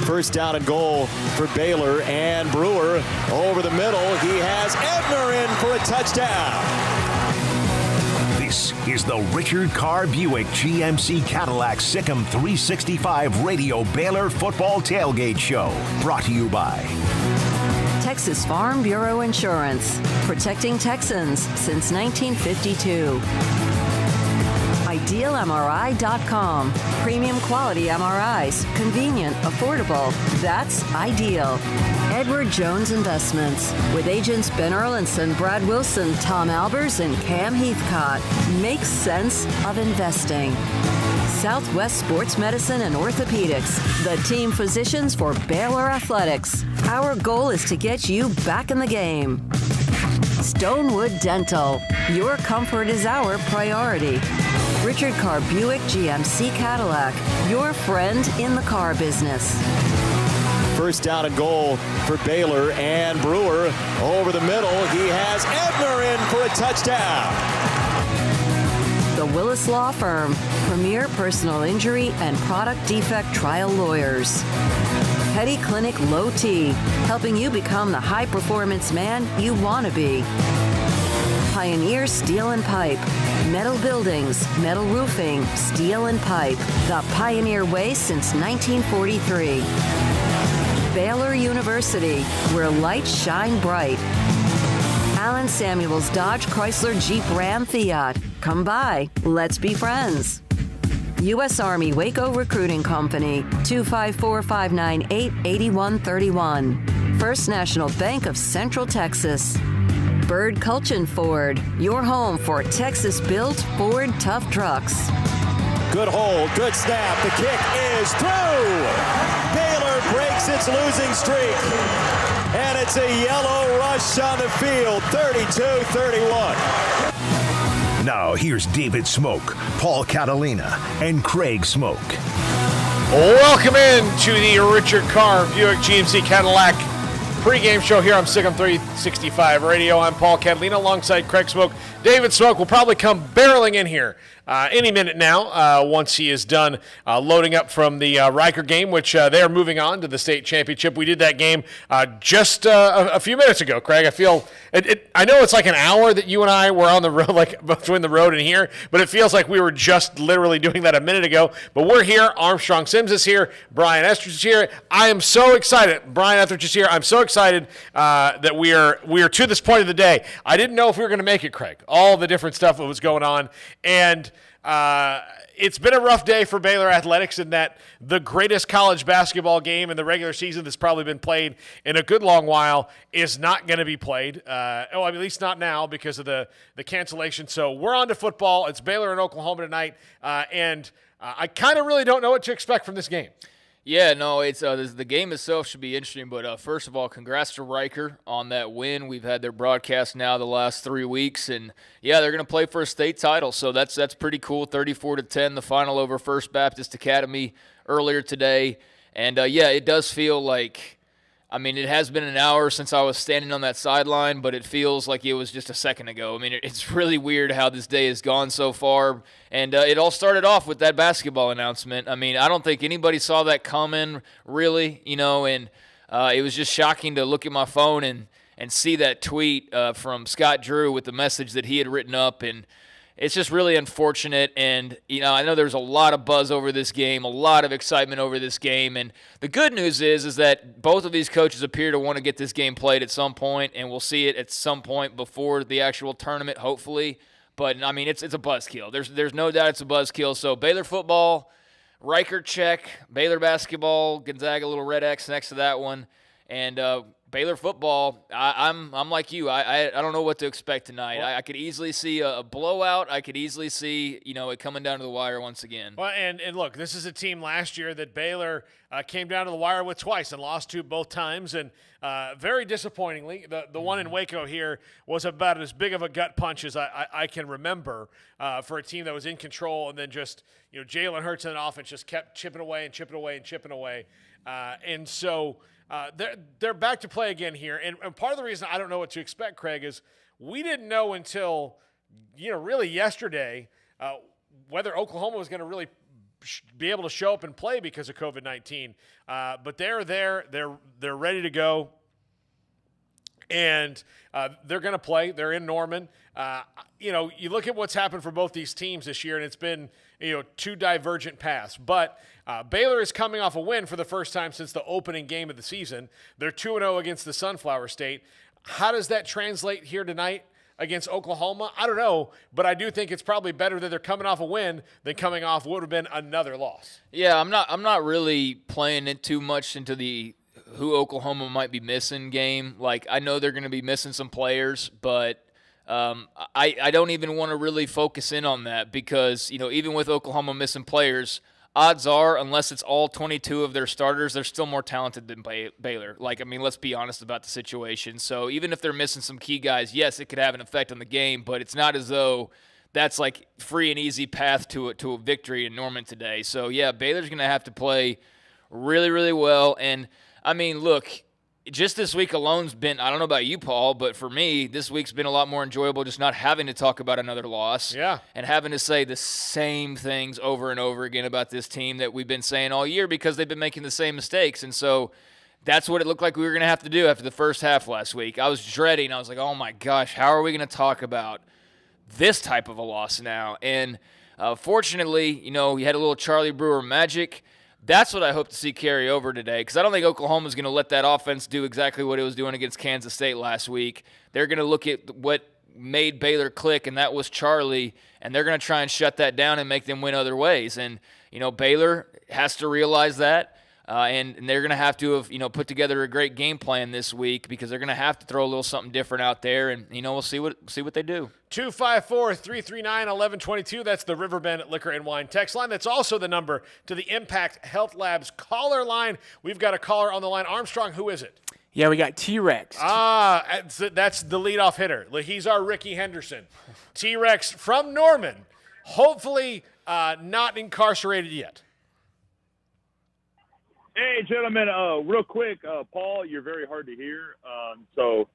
First down and goal for Baylor, and Brewer over the middle. He has Ebner in for a touchdown. This is the Richard Carr Buick GMC Cadillac Sic'Em365 Radio Baylor Football Tailgate Show. Brought to you by Texas Farm Bureau Insurance, protecting Texans since 1952. IdealMRI.com. Premium quality MRIs. Convenient, affordable. That's Ideal. Edward Jones Investments. With agents Ben Erlinson, Brad Wilson, Tom Albers, and Cam Heathcott. Makes sense of investing. Southwest Sports Medicine and Orthopedics. The team physicians for Baylor Athletics. Our goal is to get you back in the game. Stonewood Dental. Your comfort is our priority. Richard Carr Buick GMC Cadillac, your friend in the car business. First down and goal for Baylor, and Brewer over the middle. He has Ebner in for a touchdown. The Willis Law Firm, premier personal injury and product defect trial lawyers. Petty Clinic Low T, helping you become the high-performance man you want to be. Pioneer Steel and Pipe. Metal buildings, metal roofing, steel and pipe. The Pioneer way since 1943. Baylor University, where lights shine bright. Allen Samuels Dodge Chrysler Jeep Ram Fiat. Come by, let's be friends. U.S. Army Waco Recruiting Company, 254-598-8131. First National Bank of Central Texas. Bird Culchin Ford, your home for Texas-built Ford tough trucks. Good hold, good snap. The kick is through. Baylor breaks its losing streak. And it's a yellow rush on the field, 32-31. Now here's David Smoke, Paul Catalina, and Craig Smoke. Welcome in to the Richard Carr Buick GMC Cadillac pregame show here on Sic'Em365 Radio. I'm Paul Catalina alongside Craig Smoke. David Smoke will probably come barreling in here any minute now once he is done loading up from the Riker game, which they are moving on to the state championship. We did that game just a few minutes ago, Craig. I feel I know it's like an hour that you and I were on the road, like between the road and here, but it feels like we were just literally doing that a minute ago. But we're here. Armstrong Sims is here. Brian Etheridge is here. I am so excited. Brian Etheridge is here. I'm so excited that we are to this point of the day. I didn't know if we were going to make it, Craig. All the different stuff that was going on, and it's been a rough day for Baylor athletics in that the greatest college basketball game in the regular season that's probably been played in a good long while is not going to be played. At least not now because of the cancellation. So we're on to football. It's Baylor and Oklahoma tonight, and I kind of really don't know what to expect from this game. Yeah, no, it's the game itself should be interesting, but first of all, congrats to Riker on that win. We've had their broadcast now the last 3 weeks, and yeah, they're going to play for a state title, so that's pretty cool. 34-10, the final over First Baptist Academy earlier today, and yeah, it does feel like, I mean, it has been an hour since I was standing on that sideline, but it feels like it was just a second ago. I mean, it's really weird how this day has gone so far, and it all started off with that basketball announcement. I mean, I don't think anybody saw that coming, really, and it was just shocking to look at my phone and see that tweet from Scott Drew with the message that he had written up, and it's just really unfortunate, and, I know there's a lot of buzz over this game, a lot of excitement over this game, and the good news is that both of these coaches appear to want to get this game played at some point, and we'll see it at some point before the actual tournament, hopefully, but, I mean, it's a buzzkill. There's no doubt it's a buzzkill, so Baylor football, Riker check, Baylor basketball, Gonzaga little red X next to that one, and Baylor football, I'm like you. I don't know what to expect tonight. I could easily see a blowout. I could easily see, it coming down to the wire once again. Well, and look, this is a team last year that Baylor came down to the wire with twice and lost to both times. And very disappointingly, the one in Waco here was about as big of a gut punch as I can remember for a team that was in control. And then just, Jalen Hurts in the offense just kept chipping away and chipping away and chipping away. And so they're back to play again here. And part of the reason I don't know what to expect, Craig, is we didn't know until, really yesterday whether Oklahoma was going to really be able to show up and play because of COVID-19. But they're there. They're ready to go. And they're going to play. They're in Norman. You look at what's happened for both these teams this year, and it's been, two divergent paths. But Baylor is coming off a win for the first time since the opening game of the season. They're 2-0 against the Sunflower State. How does that translate here tonight against Oklahoma? I don't know, but I do think it's probably better that they're coming off a win than coming off what would have been another loss. Yeah, I'm not really playing it too much into the who Oklahoma might be missing game. Like, I know they're going to be missing some players, but I don't even want to really focus in on that because, even with Oklahoma missing players, odds are, unless it's all 22 of their starters, they're still more talented than Baylor. Let's be honest about the situation. So even if they're missing some key guys, yes, it could have an effect on the game, but it's not as though that's like free and easy path to a victory in Norman today. So, yeah, Baylor's going to have to play really, really well. And, look, just this week alone's been, I don't know about you, Paul, but for me, this week's been a lot more enjoyable just not having to talk about another loss. Yeah. And having to say the same things over and over again about this team that we've been saying all year because they've been making the same mistakes. And so that's what it looked like we were going to have to do after the first half last week. I was dreading. I was like, oh, my gosh, how are we going to talk about this type of a loss now? And fortunately, you had a little Charlie Brewer magic. That's what I hope to see carry over today because I don't think Oklahoma's going to let that offense do exactly what it was doing against Kansas State last week. They're going to look at what made Baylor click, and that was Charlie, and they're going to try and shut that down and make them win other ways. And, Baylor has to realize that, and they're going to have to have, put together a great game plan this week because they're going to have to throw a little something different out there, and, we'll see what they do. 254-339-1122. That's the Riverbend Liquor and Wine text line. That's also the number to the Impact Health Labs caller line. We've got a caller on the line. Armstrong, who is it? Yeah, we got T-Rex. That's the leadoff hitter. He's our Ricky Henderson. T-Rex from Norman. Hopefully not incarcerated yet. Hey, gentlemen, real quick, Paul, you're very hard to hear. So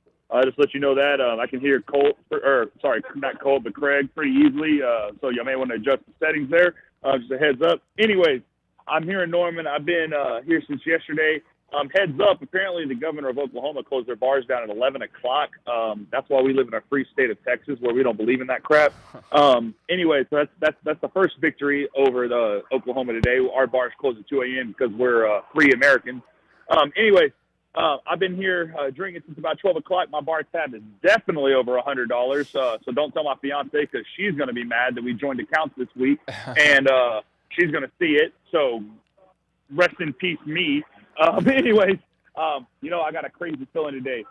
just let you know that. I can hear not Colt, but Craig pretty easily. So you may want to adjust the settings there. Just a heads up. Anyways, I'm here in Norman. I've been here since yesterday. Heads up, apparently the governor of Oklahoma closed their bars down at 11 o'clock. That's why we live in a free state of Texas where we don't believe in that crap. Anyway, so that's the first victory over the Oklahoma today. Our bars close at 2 a.m. because we're free Americans. Anyway, I've been here drinking since about 12 o'clock. My bar tab is definitely over $100. So don't tell my fiance because she's going to be mad that we joined accounts this week. And she's going to see it. So rest in peace, me. Anyways, I got a crazy feeling today.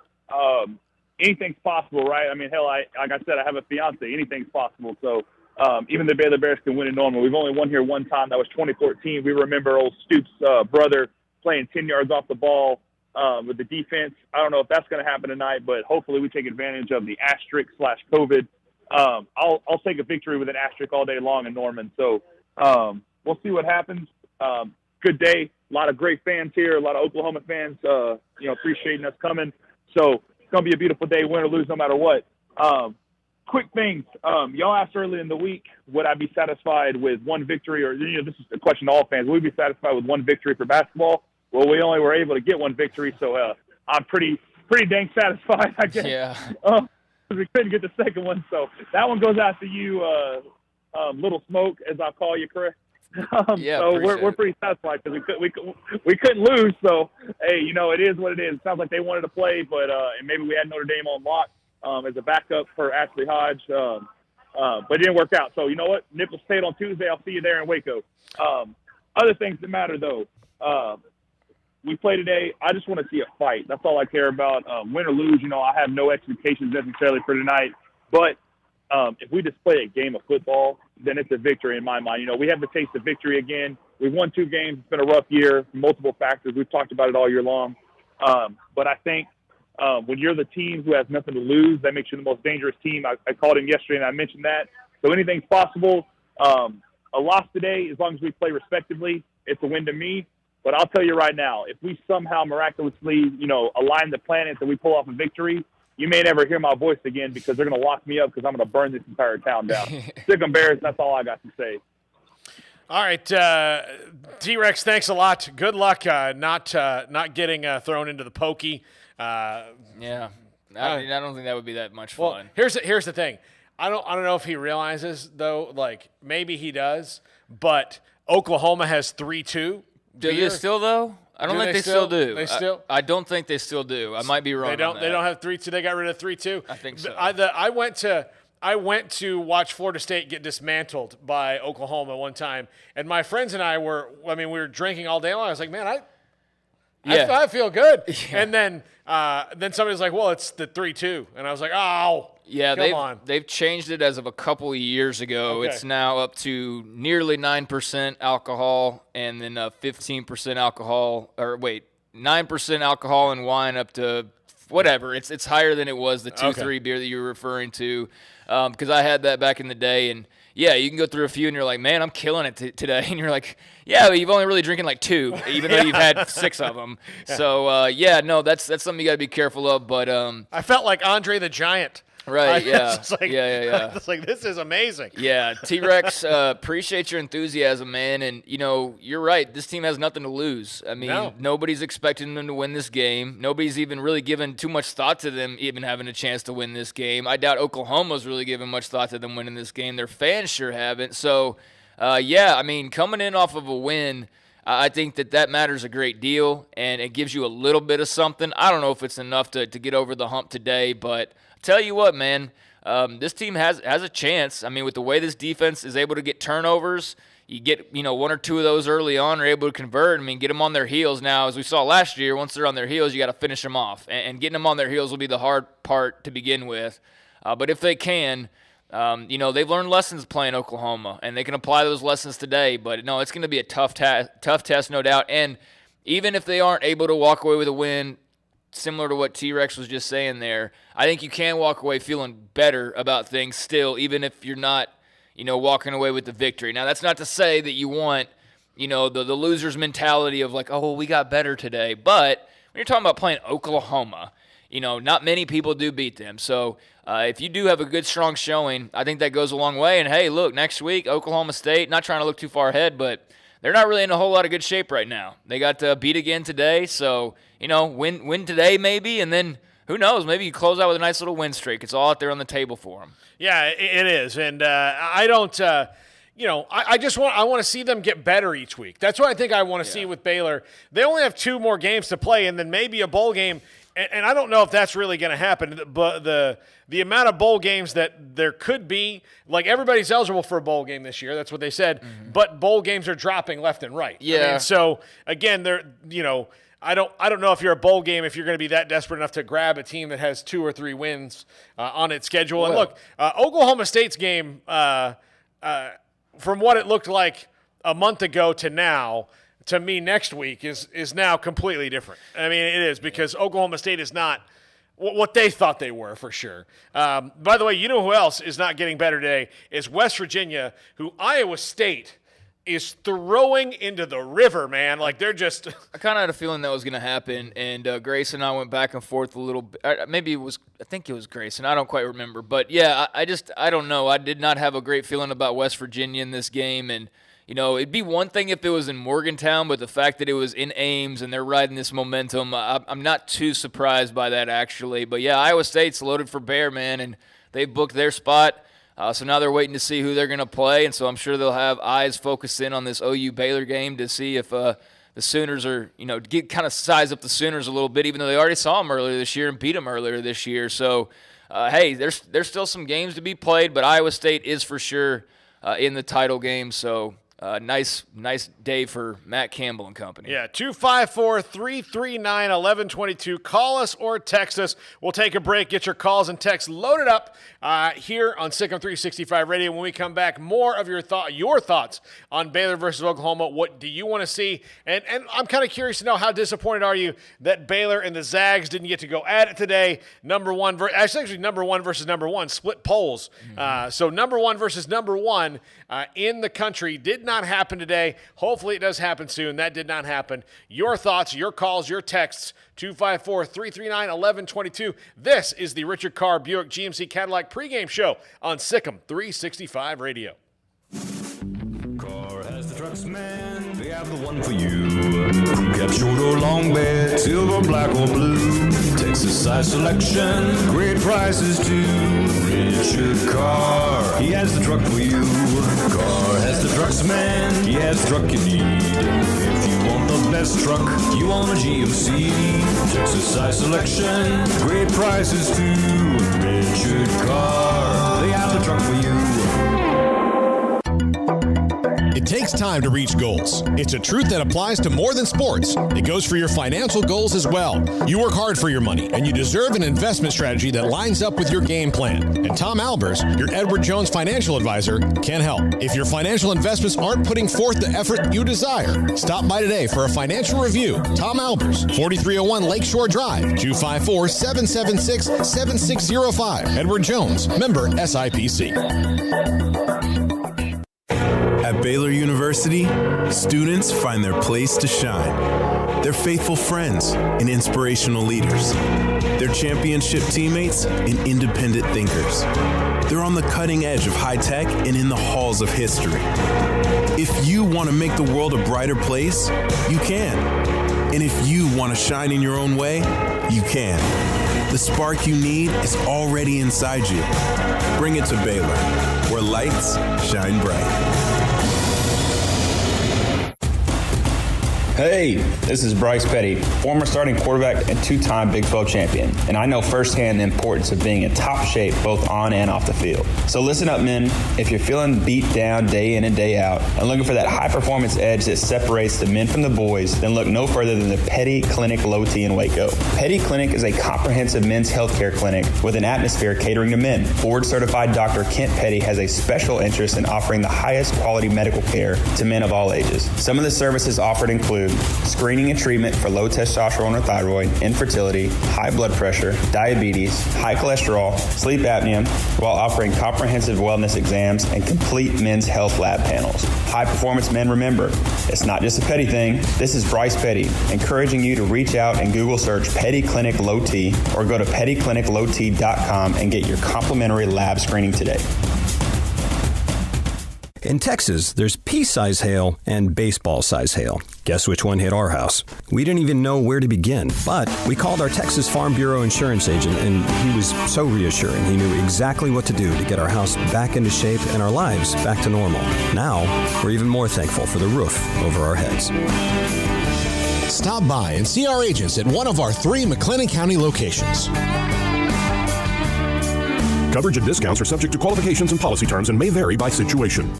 Anything's possible, right? Hell, like I said, I have a fiance. Anything's possible. So even the Baylor Bears can win in Norman. We've only won here one time. That was 2014. We remember old Stoops' brother playing 10 yards off the ball with the defense. I don't know if that's going to happen tonight, but hopefully we take advantage of the asterisk/COVID. I'll take a victory with an asterisk all day long in Norman. So we'll see what happens. Good day. A lot of great fans here, a lot of Oklahoma fans, appreciating us coming. So it's going to be a beautiful day, win or lose, no matter what. Quick things. Y'all asked earlier in the week, would I be satisfied with one victory? Or, this is a question to all fans. Would we be satisfied with one victory for basketball? Well, we only were able to get one victory, so I'm pretty dang satisfied, I guess. Yeah. We couldn't get the second one, so that one goes out to you, Little Smoke, as I call you, Chris. So we're pretty satisfied because we couldn't lose. So hey, it is what it is. It sounds like they wanted to play, but and maybe we had Notre Dame on lock as a backup for Ashley Hodge, but it didn't work out. So you know what? Nickel State on Tuesday. I'll see you there in Waco. Other things that matter though. We play today. I just want to see a fight. That's all I care about. Win or lose, I have no expectations necessarily for tonight, but if we just play a game of football, then it's a victory in my mind. We have the taste of victory again. We've won 2 games. It's been a rough year, multiple factors. We've talked about it all year long. But I think when you're the team who has nothing to lose, that makes you the most dangerous team. I called him yesterday, and I mentioned that. So anything's possible. A loss today, as long as we play respectively, it's a win to me. But I'll tell you right now, if we somehow miraculously, align the planets and we pull off a victory, you may never hear my voice again because they're going to lock me up because I'm going to burn this entire town down. Sic'Em Bears, that's all I got to say. All right, T-Rex, thanks a lot. Good luck not getting thrown into the pokey. Yeah. I don't think that would be that much fun. Well, here's the thing. I don't know if he realizes, though, like, maybe he does, but Oklahoma has 3-2. Do they still, though? I don't think they still do. They still? I don't think they still do. I might be wrong. They don't. On that. They don't have 3-2. They got rid of 3-2. I think so. I went to watch Florida State get dismantled by Oklahoma one time, and my friends and I we were drinking all day long. I was like, man, I feel good. Yeah. And then somebody was like, well, it's the 3-2, and I was like, oh. Yeah, come on. They've changed it as of a couple of years ago. Okay. It's now up to nearly 9% alcohol and then 15% alcohol, 9% alcohol and wine up to whatever. It's higher than it was the 2-3 beer that you were referring to, because I had that back in the day. And, yeah, you can go through a few and you're like, man, I'm killing it today. And you're like, yeah, but you've only really drinking like 2, even though you've had 6 of them. So, that's something you got to be careful of. But I felt like Andre the Giant. Right, yeah. Yeah. It's like, this is amazing. Yeah, T-Rex, appreciate your enthusiasm, man. And, you're right. This team has nothing to lose. I mean, Nobody's expecting them to win this game. Nobody's even really given too much thought to them even having a chance to win this game. I doubt Oklahoma's really given much thought to them winning this game. Their fans sure haven't. So, coming in off of a win, I think that matters a great deal, and it gives you a little bit of something. I don't know if it's enough to get over the hump today, but tell you what, man, this team has a chance. I mean, with the way this defense is able to get turnovers, you get 1 or 2 of those early on, are able to convert. I mean, get them on their heels. Now, as we saw last year, once they're on their heels, you got to finish them off, and getting them on their heels will be the hard part to begin with. But if they can, they've learned lessons playing Oklahoma, and they can apply those lessons today. But no, it's going to be a tough test, no doubt. And even if they aren't able to walk away with a win, similar to what T-Rex was just saying there, I think you can walk away feeling better about things still, even if you're not, walking away with the victory. Now, that's not to say that you want, the loser's mentality of like, oh, we got better today. But when you're talking about playing Oklahoma, not many people do beat them. So if you do have a good, strong showing, I think that goes a long way. And, hey, look, next week, Oklahoma State, not trying to look too far ahead, but they're not really in a whole lot of good shape right now. They got beat again today, so, win today maybe, and then who knows, maybe you close out with a nice little win streak. It's all out there on the table for them. Yeah, it is, and I don't I want to see them get better each week. That's what I think I want to see with Baylor. They only have 2 more games to play, and then maybe a bowl game. And I don't know if that's really going to happen, but the amount of bowl games that there could be, like everybody's eligible for a bowl game this year. That's what they said. Mm-hmm. But bowl games are dropping left and right. Yeah. I mean, so again, I don't know if you're a bowl game, if you're going to be that desperate enough to grab a team that has 2 or 3 wins on its schedule. And look, Oklahoma State's game, from what it looked like a month ago to now, to me next week is now completely different. I mean, it is, because Oklahoma State is not what they thought they were, for sure. By the way, you know who else is not getting better today is West Virginia, who Iowa State is throwing into the river, man. Like, they're just – I kind of had a feeling that was going to happen, and Grace and I went back and forth a little bit. Maybe I think it was Grace, and I don't quite remember. But, yeah, I don't know. I did not have a great feeling about West Virginia in this game, and, it'd be one thing if it was in Morgantown, but the fact that it was in Ames and they're riding this momentum, I'm not too surprised by that, actually. But, yeah, Iowa State's loaded for bear, man, and they've booked their spot. So now they're waiting to see who they're going to play, and so I'm sure they'll have eyes focused in on this OU Baylor game to see if the Sooners are, kind of size up the Sooners a little bit, even though they already saw them earlier this year and beat them earlier this year. So, hey, there's still some games to be played, but Iowa State is for sure in the title game. So, nice day for Matt Campbell and company. Yeah, 254-339-1122. Call us or text us. We'll take a break. Get your calls and texts loaded up here on Sic'Em365 Radio. When we come back, more of your thoughts on Baylor versus Oklahoma. What do you want to see? And I'm kind of curious to know, how disappointed are you that Baylor and the Zags didn't get to go at it today? Number one versus number one, split polls. Mm-hmm. So number one versus number one in the country did not happen today. Hopefully it does happen soon. That did not happen. Your thoughts, your calls, your texts, 254-339-1122. This is the Richard Carr Buick GMC Cadillac pregame show on Sic'Em 365 Radio. Carr has the trucks, man, they have the one for you. Got short or long bed, silver, black or blue. Texas size selection, great prices too. Richard Carr, he has the truck for you. Carr has the trucks, man, he has the truck you need. If you want the best truck, you want a GMC. Texas size selection, great prices too. Richard Carr, they have the truck for you. It takes time to reach goals. It's a truth that applies to more than sports. It goes for your financial goals as well. You work hard for your money, and you deserve an investment strategy that lines up with your game plan. And Tom Albers, your Edward Jones financial advisor, can help. If your financial investments aren't putting forth the effort you desire, stop by today for a financial review. Tom Albers, 4301 Lakeshore Drive, 254-776-7605. Edward Jones, member SIPC. At Baylor University, students find their place to shine. They're faithful friends and inspirational leaders. They're championship teammates and independent thinkers. They're on the cutting edge of high tech and in the halls of history. If you want to make the world a brighter place, you can. And if you want to shine in your own way, you can. The spark you need is already inside you. Bring it to Baylor, where lights shine bright. Hey, this is Bryce Petty, former starting quarterback and two-time Big 12 champion, and I know firsthand the importance of being in top shape both on and off the field. So listen up, men. If you're feeling beat down day in and day out and looking for that high-performance edge that separates the men from the boys, then look no further than the Petty Clinic Low T in Waco. Petty Clinic is a comprehensive men's healthcare clinic with an atmosphere catering to men. Board-certified Dr. Kent Petty has a special interest in offering the highest quality medical care to men of all ages. Some of the services offered include screening and treatment for low testosterone or thyroid, infertility, high blood pressure, diabetes, high cholesterol, sleep apnea, while offering comprehensive wellness exams and complete men's health lab panels. High performance men, remember, it's not just a Petty thing. This is Bryce Petty, encouraging you to reach out and Google search Petty Clinic Low T or go to pettycliniclowt.com and get your complimentary lab screening today. In Texas, there's pea-size hail and baseball-size hail. Guess which one hit our house? We didn't even know where to begin, but we called our Texas Farm Bureau insurance agent, and he was so reassuring. He knew exactly what to do to get our house back into shape and our lives back to normal. Now, we're even more thankful for the roof over our heads. Stop by and see our agents at one of our 3 McLennan County locations. Coverage and discounts are subject to qualifications and policy terms and may vary by situation.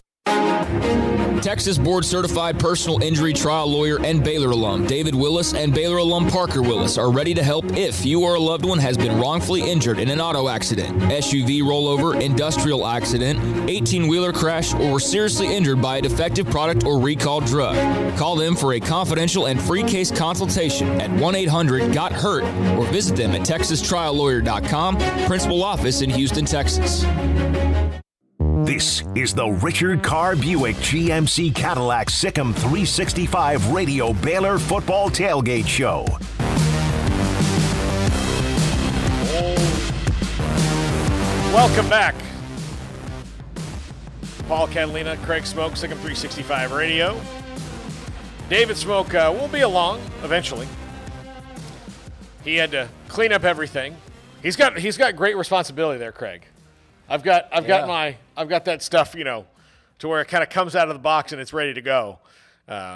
Texas board-certified personal injury trial lawyer and Baylor alum David Willis and Baylor alum Parker Willis are ready to help if you or a loved one has been wrongfully injured in an auto accident, SUV rollover, industrial accident, 18-wheeler crash, or were seriously injured by a defective product or recalled drug. Call them for a confidential and free case consultation at 1-800-GOT-HURT or visit them at texastriallawyer.com, principal office in Houston, Texas. This is the Richard Carr Buick GMC Cadillac Sic'Em365 Radio Baylor Football Tailgate Show. Welcome back. Paul, Catalina, Craig Smoke, Sic'Em365 Radio. David Smoke will be along eventually. He had to clean up everything. He's got great responsibility there, Craig. I've got that stuff, to where it kind of comes out of the box and it's ready to go.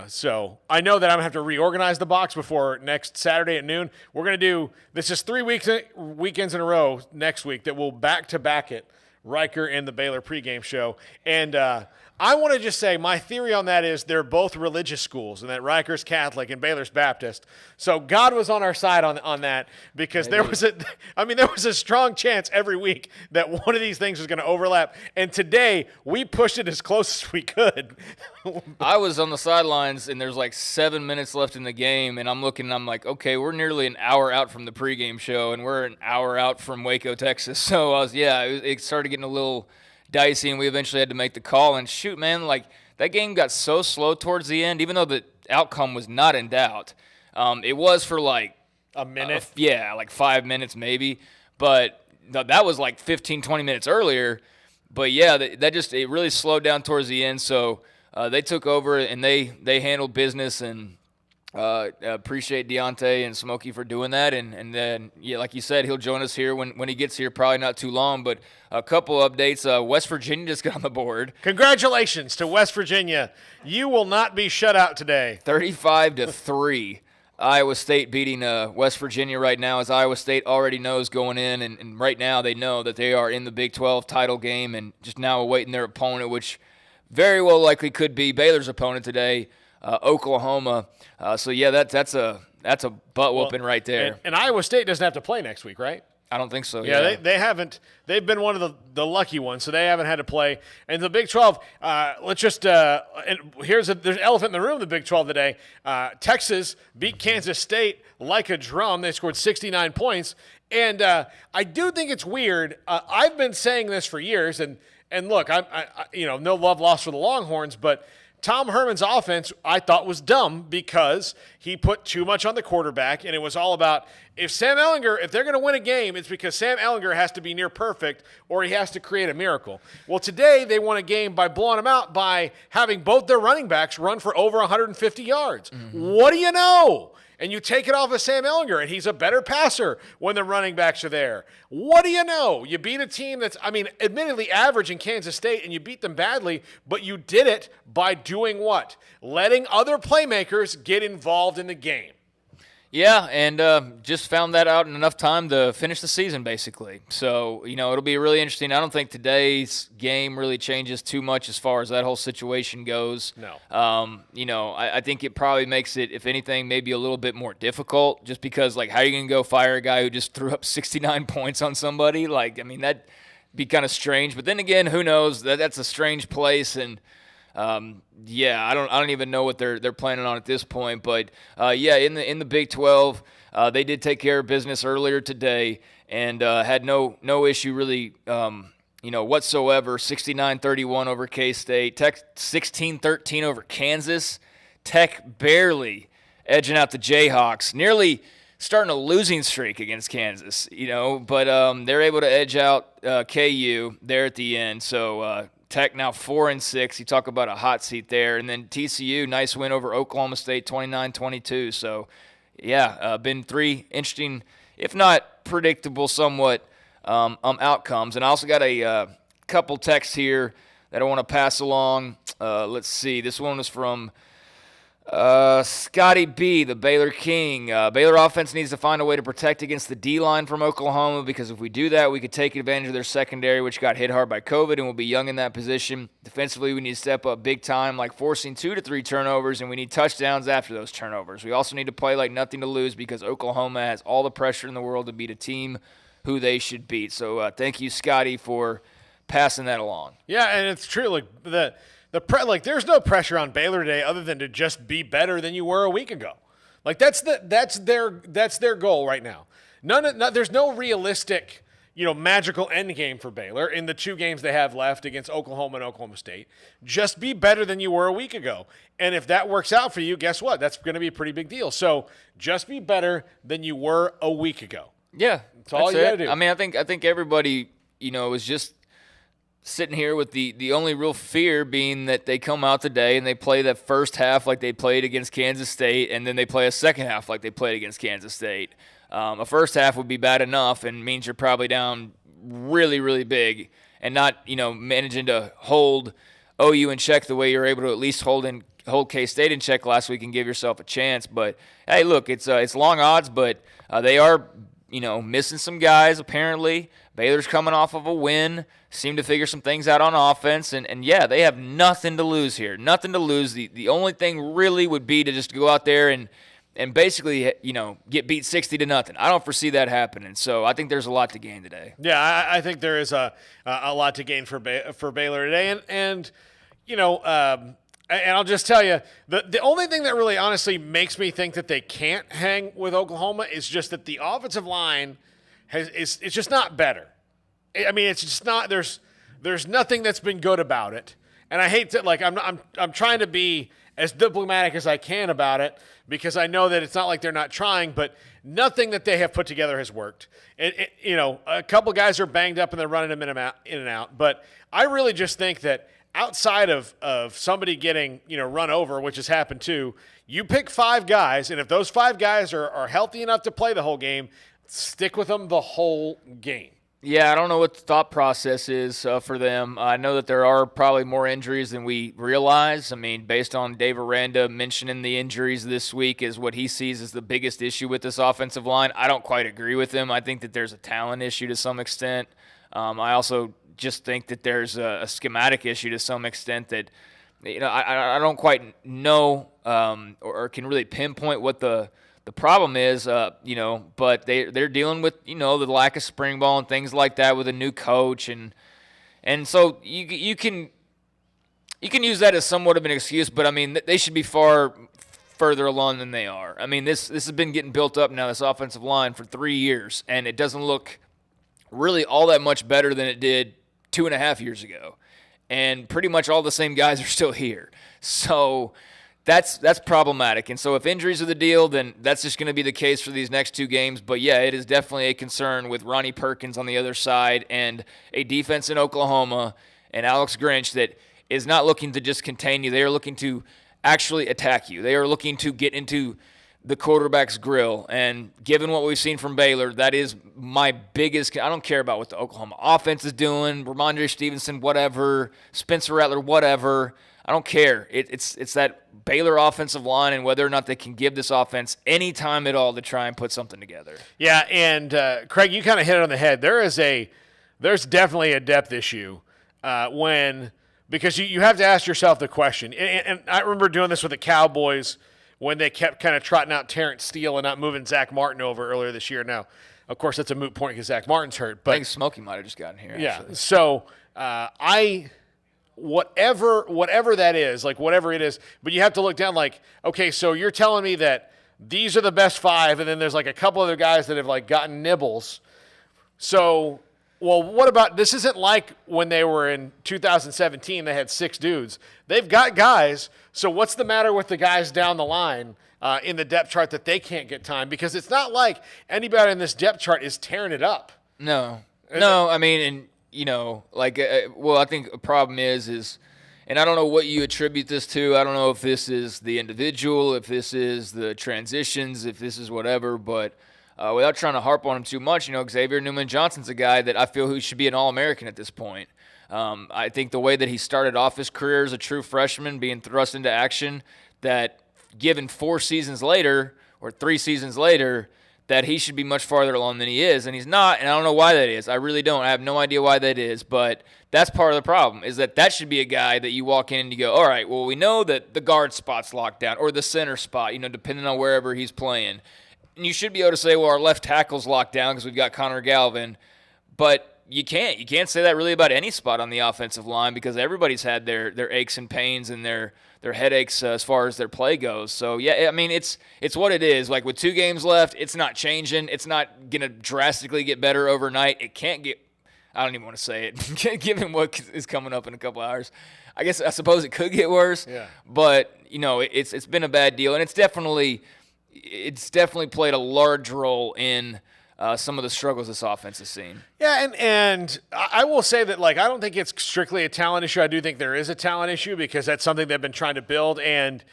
So I know that I'm going to have to reorganize the box before next Saturday at noon. We're going to do, this is 3 weekends in a row next week that we'll back-to-back it, Riker and the Baylor pregame show. And I want to just say my theory on that is they're both religious schools and that Riker's Catholic and Baylor's Baptist. So God was on our side on that because there was a strong chance every week that one of these things was going to overlap. And today we pushed it as close as we could. I was on the sidelines and there's like 7 minutes left in the game and I'm looking and I'm like, okay, we're nearly an hour out from the pregame show and we're an hour out from Waco, Texas. So it started getting a little dicey, and we eventually had to make the call. And shoot, man, like that game got so slow towards the end, even though the outcome was not in doubt. It was for like a minute. Like 5 minutes maybe. But that was like 15, 20 minutes earlier. But yeah, it really slowed down towards the end. So they took over and they handled business, and appreciate Deontay and Smokey for doing that. And then, yeah, like you said, he'll join us here when he gets here, probably not too long. But a couple updates. West Virginia just got on the board. Congratulations to West Virginia. You will not be shut out today. 35-3. Iowa State beating West Virginia right now, as Iowa State already knows going in. And right now they know that they are in the Big 12 title game and just now awaiting their opponent, which very well likely could be Baylor's opponent today, Oklahoma. So yeah, that's a butt whooping right there. And Iowa State doesn't have to play next week, right? I don't think so. Yeah, they haven't. They've been one of the lucky ones, so they haven't had to play. And the Big 12, let's just and there's an elephant in the room. The Big 12 today, Texas beat Kansas State like a drum. They scored 69 points, and I do think it's weird. I've been saying this for years, and look, I no love lost for the Longhorns, but Tom Herman's offense, I thought, was dumb because he put too much on the quarterback, and it was all about if they're going to win a game, it's because Sam Ehlinger has to be near perfect or he has to create a miracle. Well, today they won a game by blowing them out by having both their running backs run for over 150 yards. Mm-hmm. What do you know? And you take it off of Sam Ehlinger, and he's a better passer when the running backs are there. What do you know? You beat a team that's, admittedly average in Kansas State, and you beat them badly, but you did it by doing what? Letting other playmakers get involved in the game. Yeah, and just found that out in enough time to finish the season, basically. So, it'll be really interesting. I don't think today's game really changes too much as far as that whole situation goes. No. I think it probably makes it, if anything, maybe a little bit more difficult just because, how are you going to go fire a guy who just threw up 69 points on somebody? That'd be kind of strange. But then again, who knows? That's a strange place, and I don't even know what they're planning on at this point, but in the Big 12, they did take care of business earlier today and had no issue really, whatsoever. 69-31 over K-State, Tech 16-13 over Kansas. Tech barely edging out the Jayhawks, nearly starting a losing streak against Kansas, but they're able to edge out KU there at the end. So Tech now 4-6. You talk about a hot seat there. And then TCU, nice win over Oklahoma State, 29-22. So, been three interesting, if not predictable somewhat, outcomes. And I also got a couple texts here that I want to pass along. Let's see. This one was from Scotty B, the Baylor King. Baylor offense needs to find a way to protect against the D-line from Oklahoma because if we do that, we could take advantage of their secondary, which got hit hard by COVID and will be young in that position. Defensively, we need to step up big time, like forcing 2 to 3 turnovers, and we need touchdowns after those turnovers. We also need to play like nothing to lose because Oklahoma has all the pressure in the world to beat a team who they should beat. So thank you, Scotty, for passing that along. Yeah, and it's true. There's no pressure on Baylor today other than to just be better than you were a week ago. That's their goal right now. There's no realistic, magical end game for Baylor in the 2 games they have left against Oklahoma and Oklahoma State. Just be better than you were a week ago. And if that works out for you, guess what? That's going to be a pretty big deal. So just be better than you were a week ago. Yeah, that's all you got to do. I think everybody, is just sitting here with the only real fear being that they come out today and they play that first half like they played against Kansas State, and then they play a second half like they played against Kansas State. A first half would be bad enough and means you're probably down really, really big and not, managing to hold OU in check the way you're able to at least hold K-State in check last week and give yourself a chance. But, hey, look, it's long odds, but they are, missing some guys apparently. Baylor's coming off of a win, seem to figure some things out on offense, and they have nothing to lose here. Nothing to lose. The only thing really would be to just go out there and basically, get beat 60-0. I don't foresee that happening. So I think there's a lot to gain today. Yeah, I think there is a lot to gain for Baylor today, and I'll just tell you, the only thing that really honestly makes me think that they can't hang with Oklahoma is just that the offensive line it's just not better. It's just not. There's nothing that's been good about it, and I hate to I'm trying to be as diplomatic as I can about it because I know that it's not like they're not trying, but nothing that they have put together has worked. A couple guys are banged up and they're running them in and out, but I really just think that outside of somebody getting, run over, which has happened too, you pick 5 guys, and if those 5 guys are healthy enough to play the whole game, stick with them the whole game. Yeah, I don't know what the thought process is for them. I know that there are probably more injuries than we realize. I mean, based on Dave Aranda mentioning the injuries this week is what he sees as the biggest issue with this offensive line. I don't quite agree with him. I think that there's a talent issue to some extent. I also just think that there's a schematic issue to some extent that, I don't quite know or can really pinpoint what the problem is, but they're dealing with, the lack of spring ball and things like that with a new coach. And so you can use that as somewhat of an excuse, but I mean, they should be far further along than they are. I mean, this has been getting built up now, this offensive line, for 3 years, and it doesn't look really all that much better than it did 2.5 years ago. And pretty much all the same guys are still here. So that's problematic. And so if injuries are the deal, then that's just going to be the case for these next 2 games. But, yeah, it is definitely a concern with Ronnie Perkins on the other side and a defense in Oklahoma and Alex Grinch that is not looking to just contain you. They are looking to actually attack you. They are looking to get into the quarterback's grill. And given what we've seen from Baylor, that is my biggest – I don't care about what the Oklahoma offense is doing, Ramondre Stevenson, whatever, Spencer Rattler, whatever. I don't care. It's that Baylor offensive line and whether or not they can give this offense any time at all to try and put something together. Yeah, and Craig, you kind of hit it on the head. There's definitely a depth issue because you have to ask yourself the question. And I remember doing this with the Cowboys when they kept kind of trotting out Terrence Steele and not moving Zach Martin over earlier this year. Now, of course, that's a moot point because Zach Martin's hurt. But I think Smokey might have just gotten here. Yeah. Actually. So whatever that is, like whatever it is, but you have to look down like, okay, so you're telling me that these are the best 5, and then there's like a couple other guys that have like gotten nibbles. So, well, what about, this isn't like when they were in 2017, they had 6 dudes. They've got guys, so what's the matter with the guys down the line in the depth chart that they can't get time? Because it's not like anybody in this depth chart is tearing it up. No, I mean, and I think a problem is, and I don't know what you attribute this to. I don't know if this is the individual, if this is the transitions, if this is whatever, but without trying to harp on him too much, Xavier Newman-Johnson's a guy that I feel who should be an All-American at this point. I think the way that he started off his career as a true freshman, being thrust into action, that given 4 seasons later or 3 seasons later, that he should be much farther along than he is, and he's not, and I don't know why that is. I really don't. I have no idea why that is, but that's part of the problem, is that should be a guy that you walk in and you go, all right, well, we know that the guard spot's locked down, or the center spot, depending on wherever he's playing. And you should be able to say, well, our left tackle's locked down because we've got Connor Galvin, but you can't. You can't say that really about any spot on the offensive line because everybody's had their aches and pains and their headaches as far as their play goes. So, yeah, I mean, it's what it is. Like, with 2 games left, it's not changing. It's not going to drastically get better overnight. It can't get – I don't even want to say it. Given what is coming up in a couple hours, I suppose it could get worse. Yeah. But, it's been a bad deal, and it's definitely played a large role in – some of the struggles this offense has seen. Yeah, and I will say that, I don't think it's strictly a talent issue. I do think there is a talent issue because that's something they've been trying to build. And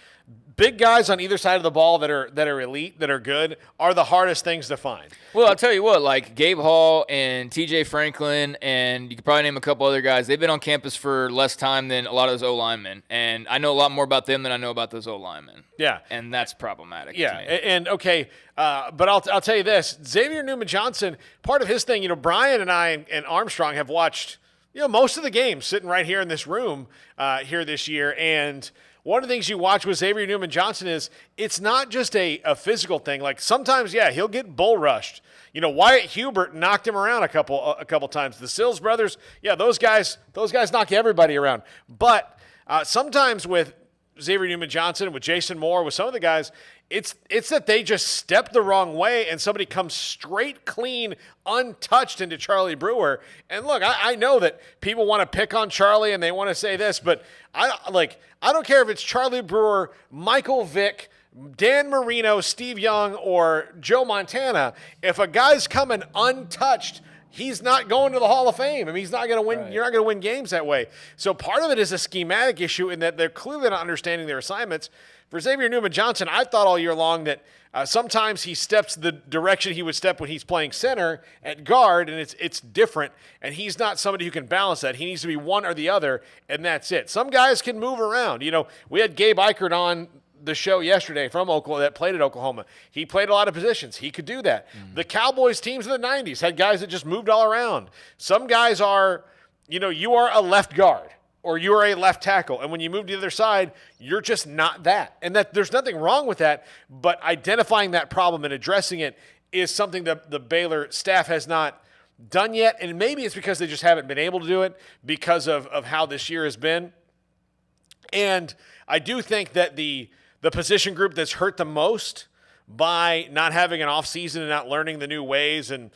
big guys on either side of the ball that are elite, that are good, are the hardest things to find. Well, I'll tell you what, Gabe Hall and TJ Franklin, and you could probably name a couple other guys, they've been on campus for less time than a lot of those O-linemen. And I know a lot more about them than I know about those O-linemen. Yeah. And that's problematic. Yeah, and okay, but I'll tell you this. Xavier Newman-Johnson, part of his thing, Brian and I and Armstrong have watched, most of the games sitting right here in this room here this year. And one of the things you watch with Xavier Newman-Johnson is it's not just a physical thing. Sometimes, he'll get bull rushed. Wyatt Hubert knocked him around a couple times. The Sills brothers, those guys knock everybody around. But sometimes with Xavier Newman-Johnson, with Jason Moore, with some of the guys, it's that they just step the wrong way and somebody comes straight, clean, untouched into Charlie Brewer. And look, I know that people want to pick on Charlie and they want to say this, but I don't care if it's Charlie Brewer, Michael Vick, Dan Marino, Steve Young, or Joe Montana. If a guy's coming untouched, he's not going to the Hall of Fame. I mean, he's not going to win. You're not going to win games that way. So part of it is a schematic issue in that they're clearly not understanding their assignments. For Xavier Newman-Johnson, I thought all year long that sometimes he steps the direction he would step when he's playing center at guard, and it's different, and he's not somebody who can balance that. He needs to be one or the other, and that's it. Some guys can move around. You know, we had Gabe Eichert on the show yesterday from Oklahoma that played at Oklahoma. He played a lot of positions. He could do that. The Cowboys teams in the 90s had guys that just moved all around. Some guys are, you are a left guard or you are a left tackle. And when you move to the other side, you're just not that. And that there's nothing wrong with that, but identifying that problem and addressing it is something that the Baylor staff has not done yet. And maybe it's because they just haven't been able to do it because of how this year has been. And I do think that the position group that's hurt the most by not having an offseason and not learning the new ways and,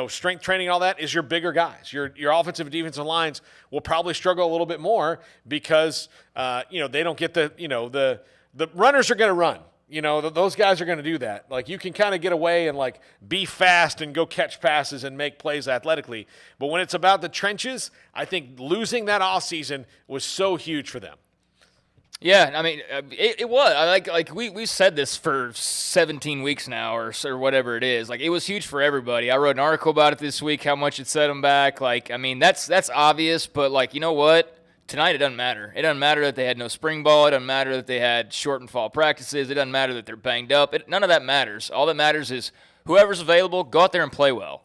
strength training and all that is your bigger guys. Your offensive and defensive lines will probably struggle a little bit more because, they don't get the runners are going to run. Those guys are going to do that. Like, you can kind of get away and, be fast and go catch passes and make plays athletically. But when it's about the trenches, I think losing that offseason was so huge for them. Yeah, I mean, it was. We said this for 17 weeks now or whatever it is. It was huge for everybody. I wrote an article about it this week, how much it set them back. That's obvious, but, you know what? Tonight it doesn't matter. It doesn't matter that they had no spring ball. It doesn't matter that they had short and fall practices. It doesn't matter that they're banged up. None of that matters. All that matters is whoever's available, go out there and play well.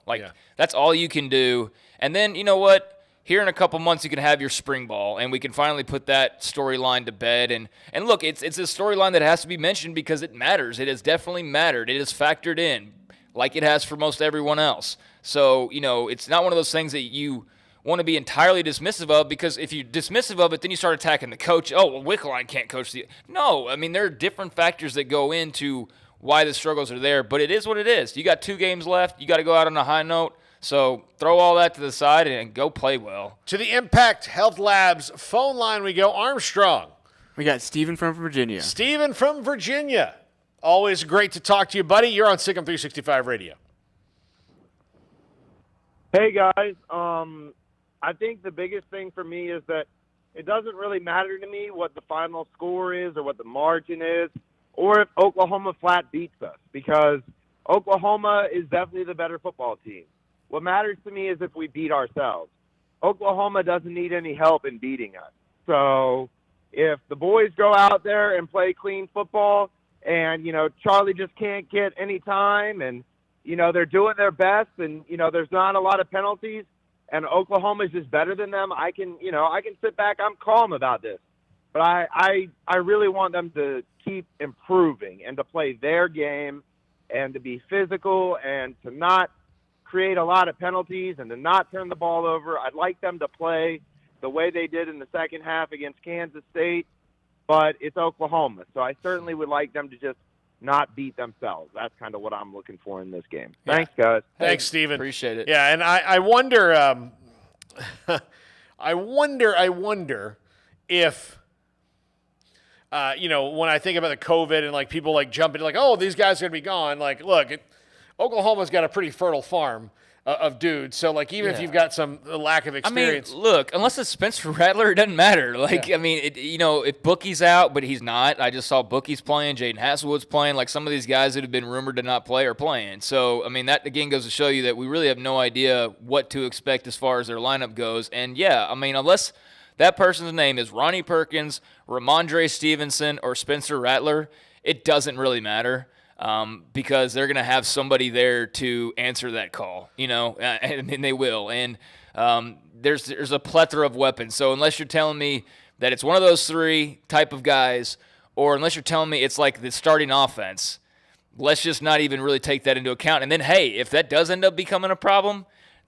That's all you can do. And then, you know what? Here in a couple months, you can have your spring ball, and we can finally put that storyline to bed. And look, it's a storyline that has to be mentioned because it matters. It has definitely mattered. It is factored in like it has for most everyone else. So, it's not one of those things that you want to be entirely dismissive of, because if you're dismissive of it, then you start attacking the coach. Oh, well, Wickline can't coach the – no, I mean, there are different factors that go into why the struggles are there, but it is what it is. You got 2 games left. You got to go out on a high note. So throw all that to the side and go play well. To the Impact Health Labs phone line we go. Armstrong. We got Steven from Virginia. Steven from Virginia. Always great to talk to you, buddy. You're on Sic'Em365 Radio. Hey, guys. I think the biggest thing for me is that it doesn't really matter to me what the final score is or what the margin is or if Oklahoma flat beats us, because Oklahoma is definitely the better football team. What matters to me is if we beat ourselves. Oklahoma doesn't need any help in beating us. So if the boys go out there and play clean football and, Charlie just can't get any time and, they're doing their best and, there's not a lot of penalties and Oklahoma's just better than them, I can sit back. I'm calm about this. But I really want them to keep improving and to play their game and to be physical and to not create a lot of penalties and to not turn the ball over. I'd like them to play the way they did in the second half against Kansas State, but it's Oklahoma. So I certainly would like them to just not beat themselves. That's kind of what I'm looking for in this game. Yeah. Thanks, guys. Thanks, Steven. Appreciate it. Yeah, and I wonder I wonder if when I think about the COVID and people jump into oh, these guys are going to be gone. Look, Oklahoma's got a pretty fertile farm of dudes. So, even if you've got some lack of experience. I mean, look, unless it's Spencer Rattler, it doesn't matter. I mean, if Bookie's out, but he's not. I just saw Bookie's playing. Jaden Hasselwood's playing. Some of these guys that have been rumored to not play are playing. So, I mean, that, again, goes to show you that we really have no idea what to expect as far as their lineup goes. And, yeah, I mean, unless that person's name is Ronnie Perkins, Ramondre Stevenson, or Spencer Rattler, it doesn't really matter. Because they're going to have somebody there to answer that call, and they will. And there's a plethora of weapons. So unless you're telling me that it's one of those 3 type of guys, or unless you're telling me it's the starting offense, let's just not even really take that into account. And then, hey, if that does end up becoming a problem,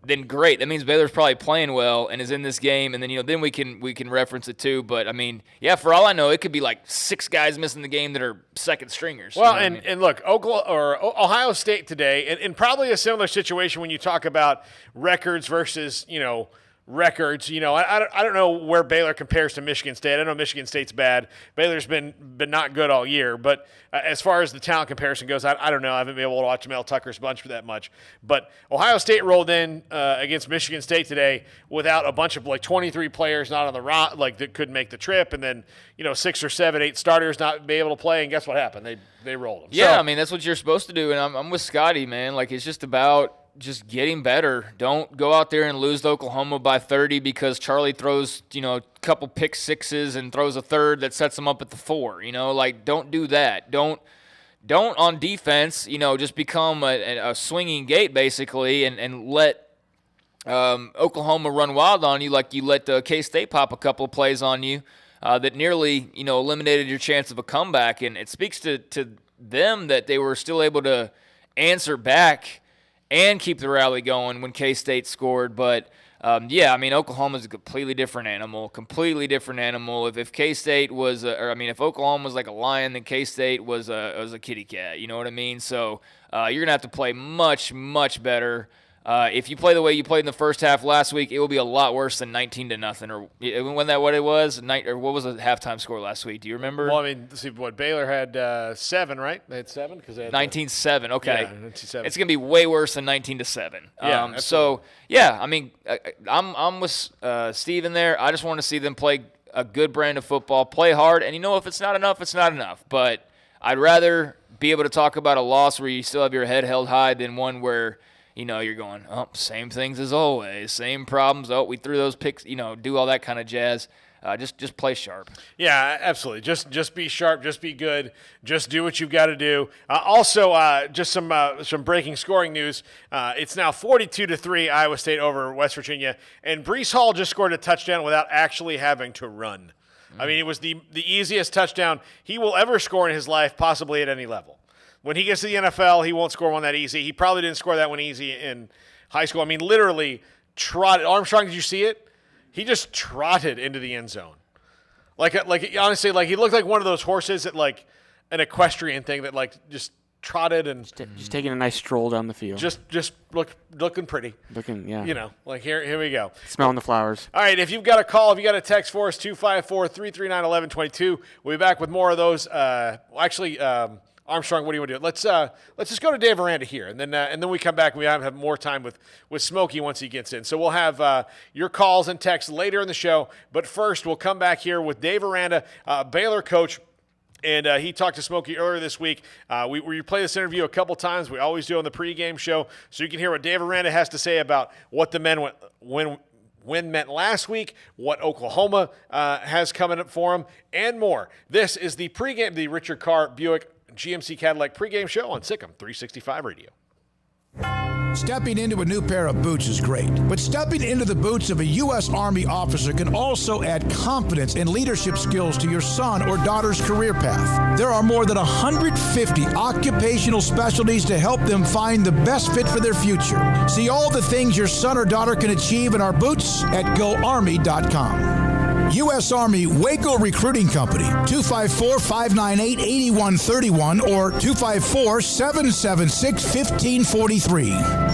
then great. That means Baylor's probably playing well and is in this game, and then then we can reference it too. But I mean, yeah, for all I know, it could be 6 guys missing the game that are second stringers. Well, and look, Ohio State today, and probably a similar situation when you talk about records versus records. You know, I don't know where Baylor compares to Michigan State. I know Michigan State's bad. Baylor's been not good all year. But as far as the talent comparison goes, I don't know. I haven't been able to watch Mel Tucker's bunch for that much. But Ohio State rolled in against Michigan State today without a bunch of 23 players not on the that could make the trip, and then 6 or 7, 8 starters not be able to play. And guess what happened? They rolled them. Yeah, I mean that's what you're supposed to do. And I'm with Scotty, man. It's just about just getting better. Don't go out there and lose to Oklahoma by 30 because Charlie throws, a couple pick sixes and throws a third that sets them up at the 4. Don't do that. Don't on defense, just become a swinging gate basically and let Oklahoma run wild on you like you let K-State pop a couple of plays on you that nearly, eliminated your chance of a comeback. And it speaks to them that they were still able to answer back and keep the rally going when K-State scored. But, Oklahoma's a completely different animal. If K-State was if Oklahoma was like a lion, then K-State was a kitty cat. You know what I mean? So you're going to have to play much, much better. If you play the way you played in the first half last week, it will be a lot worse than 19-0. Or wasn't that what it was? Or what was the halftime score last week? Do you remember? Well, Baylor had 7, right? They had 7 because they had 19-7. Okay, yeah, 19-7. It's going to be way worse than 19-7. Yeah, I'm with Steve in there. I just want to see them play a good brand of football, play hard, and if it's not enough, it's not enough. But I'd rather be able to talk about a loss where you still have your head held high than one where you're going, same things as always, same problems. We threw those picks, do all that kind of jazz. Just play sharp. Yeah, absolutely. Just be sharp. Just be good. Just do what you've got to do. Also, just some breaking scoring news. It's now 42-3 Iowa State over West Virginia, and Breece Hall just scored a touchdown without actually having to run. I mean, it was the easiest touchdown he will ever score in his life, possibly at any level. When he gets to the NFL, he won't score one that easy. He probably didn't score that one easy in high school. I mean, literally trotted. Armstrong, did you see it? He just trotted into the end zone. Honestly, he looked like one of those horses at an equestrian thing that just trotted and just taking a nice stroll down the field. Just looking pretty. Yeah. Here we go. Smelling the flowers. All right, if you've got a call, if you got a text for us, 254-339-1122. We'll be back with more of those. Armstrong, what do you want to do? Let's just go to Dave Aranda here, and then we come back and we have more time with Smokey once he gets in. So we'll have your calls and texts later in the show, but first we'll come back here with Dave Aranda, Baylor coach, and he talked to Smokey earlier this week. We play this interview a couple times. We always do on the pregame show, so you can hear what Dave Aranda has to say about what the men win meant last week, what Oklahoma has coming up for him, and more. This is the pregame, the Richard Carr Buick GMC Cadillac pregame show on Sic'Em365 Radio. Stepping into a new pair of boots is great, but stepping into the boots of a U.S. Army officer can also add confidence and leadership skills to your son or daughter's career path. There are more than 150 occupational specialties to help them find the best fit for their future. See all the things your son or daughter can achieve in our boots at GoArmy.com. U.S. Army Waco Recruiting Company, 254-598-8131 or 254-776-1543.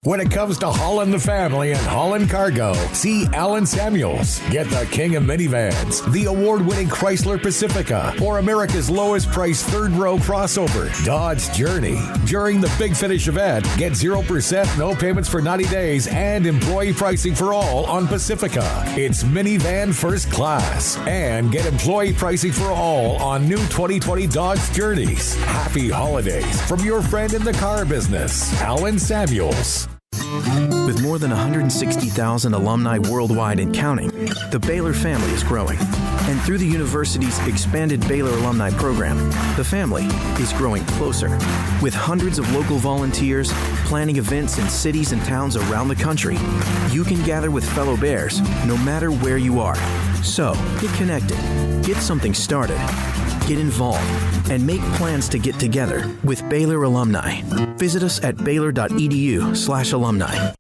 When it comes to hauling the family and hauling cargo, see Alan Samuels. Get the king of minivans, the award-winning Chrysler Pacifica, or America's lowest price third-row crossover, Dodge Journey. During the Big Finish event, get 0%, no payments for 90 days, and employee pricing for all on Pacifica. It's minivan first class. And get employee pricing for all on new 2020 Dodge Journeys. Happy holidays from your friend in the car business, Alan Samuels. With more than 160,000 alumni worldwide and counting, the Baylor family is growing. And through the university's expanded Baylor alumni program, the family is growing closer. With hundreds of local volunteers planning events in cities and towns around the country, you can gather with fellow Bears no matter where you are. So, get connected, get something started, get involved, and make plans to get together with Baylor alumni. Visit us at baylor.edu/alumni.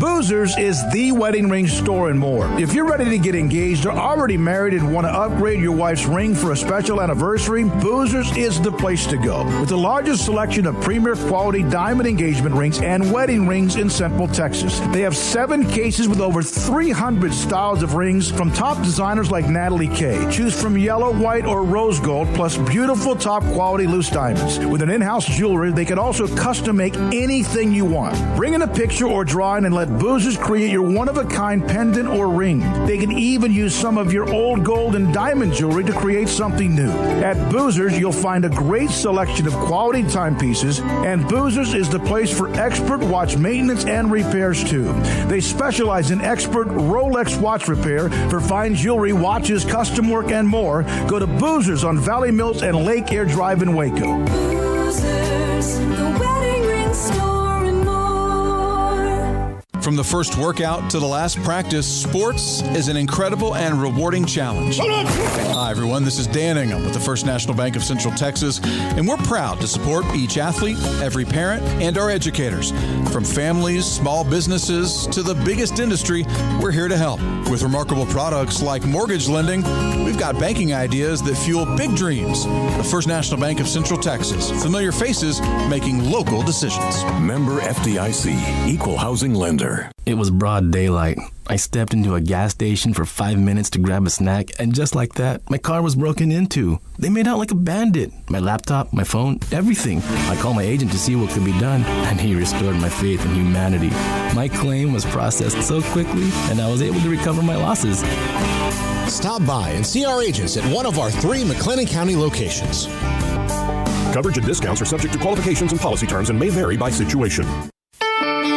Boozers is the wedding ring store and more. If you're ready to get engaged or already married and want to upgrade your wife's ring for a special anniversary, Boozers is the place to go. With the largest selection of premier quality diamond engagement rings and wedding rings in Central Texas. They have 7 cases with over 300 styles of rings from top designers like Natalie Kay. Choose from yellow, white, or rose gold, plus beautiful top quality loose diamonds. With an in-house jewelry, they can also custom make anything you want. Bring in a picture or drawing and let Boozers create your one-of-a-kind pendant or ring. They can even use some of your old gold and diamond jewelry to create something new. At Boozers, you'll find a great selection of quality timepieces, and Boozers is the place for expert watch maintenance and repairs too. They specialize in expert Rolex watch repair for fine jewelry, watches, custom work, and more. Go to Boozers on Valley Mills and Lake Air Drive in Waco. Boozers, the wedding ring store and more. From the first workout to the last practice, sports is an incredible and rewarding challenge. Hi, everyone. This is Dan Ingham with the First National Bank of Central Texas, and we're proud to support each athlete, every parent, and our educators. From families, small businesses, to the biggest industry, we're here to help. With remarkable products like mortgage lending, we've got banking ideas that fuel big dreams. The First National Bank of Central Texas. Familiar faces making local decisions. Member FDIC, Equal Housing Lender. It was broad daylight. I stepped into a gas station for 5 minutes to grab a snack, and just like that, my car was broken into. They made out like a bandit. My laptop, my phone, everything. I called my agent to see what could be done, and he restored my faith in humanity. My claim was processed so quickly, and I was able to recover my losses. Stop by and see our agents at one of our 3 McLennan County locations. Coverage and discounts are subject to qualifications and policy terms and may vary by situation.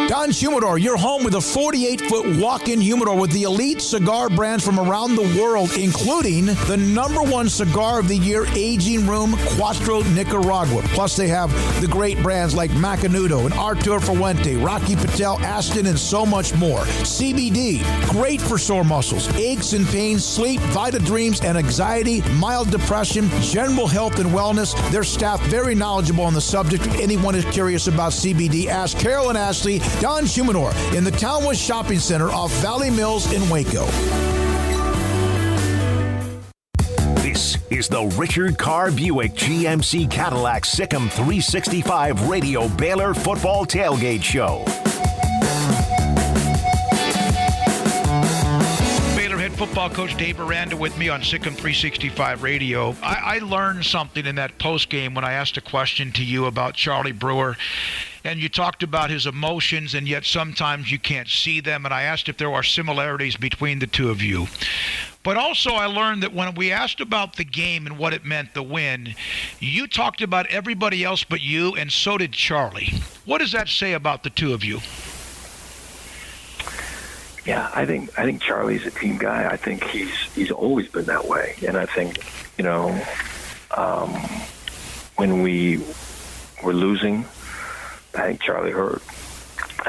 Don Humidor, your home with a 48-foot walk-in humidor with the elite cigar brands from around the world, including the #1 cigar of the year, Aging Room Cuatro Nicaragua. Plus, they have the great brands like Macanudo and Artur Fuente, Rocky Patel, Aston, and so much more. CBD, great for sore muscles, aches and pains, sleep, Vita Dreams, and anxiety, mild depression, general health and wellness. Their staff very knowledgeable on the subject. If anyone is curious about CBD, ask Carol and Ashley. Don Humidor in the Townwest Shopping Center off Valley Mills in Waco. This is the Richard Carr Buick GMC Cadillac Sic'Em365 Radio Baylor Football Tailgate Show. Football coach Dave Aranda with me on Sic'Em365 Radio. I learned something in that post game when I asked a question to you about Charlie Brewer, and you talked about his emotions, and yet sometimes you can't see them, and I asked if there are similarities between the two of you. But also I learned that when we asked about the game and what it meant, the win, you talked about everybody else but you, and so did Charlie. What does that say about the two of you? Yeah, I think Charlie's a team guy. I think he's always been that way. And I think, when we were losing, I think Charlie hurt.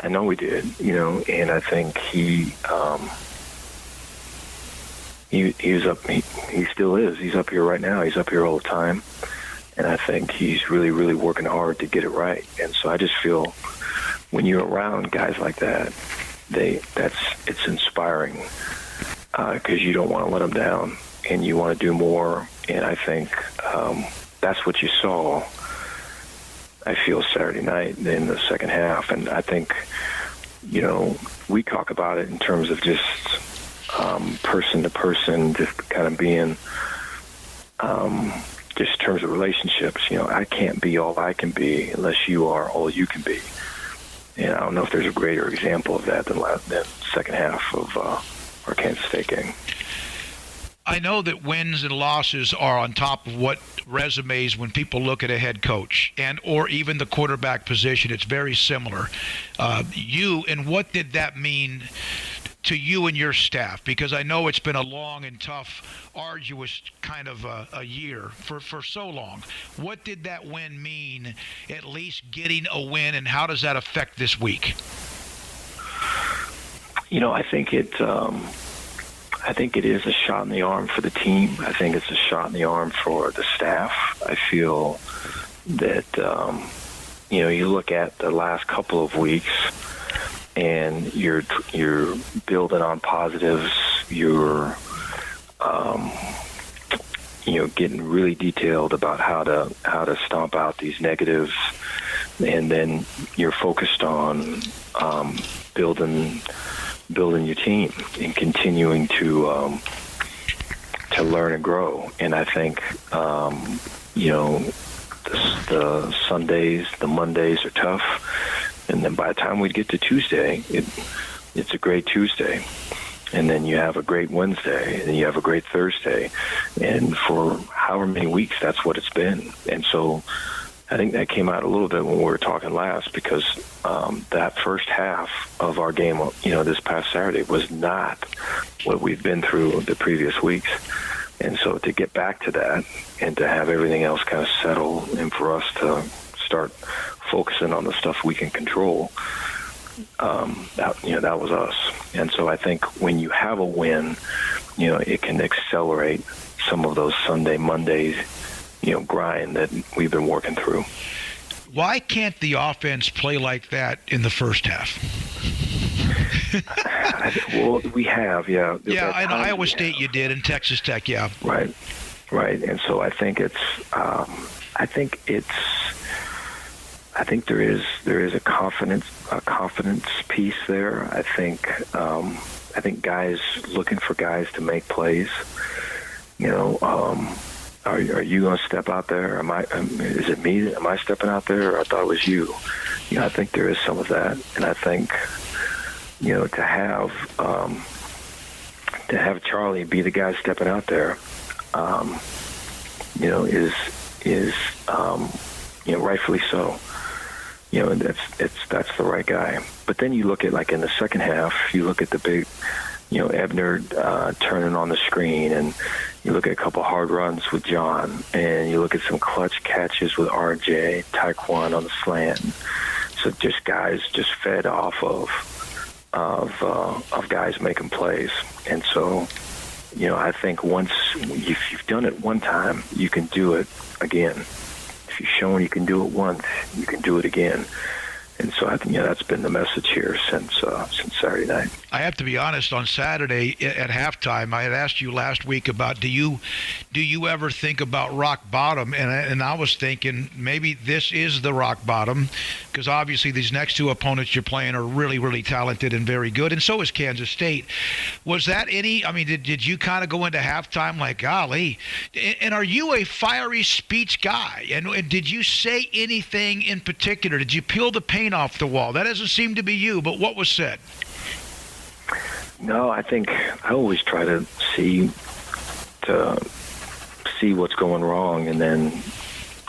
I know we did, and I think he was up. He still is. He's up here right now. He's up here all the time, and I think he's really, really working hard to get it right. And so I just feel when you're around guys like that, it's inspiring because you don't want to let them down and you want to do more. And I think that's what you saw, I feel, Saturday night in the second half. And I think, we talk about it in terms of just person to person, just kind of being just in terms of relationships. I can't be all I can be unless you are all you can be. And I don't know if there's a greater example of that than the second half of our Kansas State game. I know that wins and losses are on top of what resumes when people look at a head coach and or even the quarterback position. It's very similar. What did that mean to you and your staff? Because I know it's been a long and tough, arduous kind of a year for so long. What did that win mean, at least getting a win, and how does that affect this week? I think it is a shot in the arm for the team. I think it's a shot in the arm for the staff. I feel that, you look at the last couple of weeks and you're building on positives. You're getting really detailed about how to stomp out these negatives, and then you're focused on building your team and continuing to learn and grow. And I think the Sundays, the Mondays are tough, and then by the time we get to Tuesday, it's a great Tuesday. And then you have a great Wednesday, and you have a great Thursday. And for however many weeks, that's what it's been. And so I think that came out a little bit when we were talking last, because that first half of our game, this past Saturday was not what we've been through the previous weeks. And so to get back to that and to have everything else kind of settle, and for us to start focusing on the stuff we can control, that was us. And so I think when you have a win, it can accelerate some of those Sunday, Mondays, grind that we've been working through. Why can't the offense play like that in the first half? Well, we have, yeah. Yeah, in Iowa State you did, and Texas Tech, yeah. Right. And so I think there is a confidence piece there. I think guys looking for guys to make plays. Are you going to step out there? Is it me? Am I stepping out there? Or I thought it was you. I think there is some of that, and I think to have Charlie be the guy stepping out there, is rightfully so. That's the right guy. But then you look at, like, in the second half, you look at the big, Ebner turning on the screen, and you look at a couple hard runs with John, and you look at some clutch catches with RJ, Taekwon on the slant. So just guys just fed off of guys making plays. And so, I think once if you've done it one time, you can do it again. If you've shown you can do it once, you can do it again. And so I think that's been the message here since Saturday night. I have to be honest. On Saturday at halftime, I had asked you last week about do you ever think about rock bottom? And I was thinking maybe this is the rock bottom, because obviously these next two opponents you're playing are really, really talented and very good, and so is Kansas State. Was that any? I mean, did you kind of go into halftime like, golly? And are you a fiery speech guy? And did you say anything in particular? Did you peel the paint off the wall? That doesn't seem to be you, but what was said? No, I think I always try to see what's going wrong, and then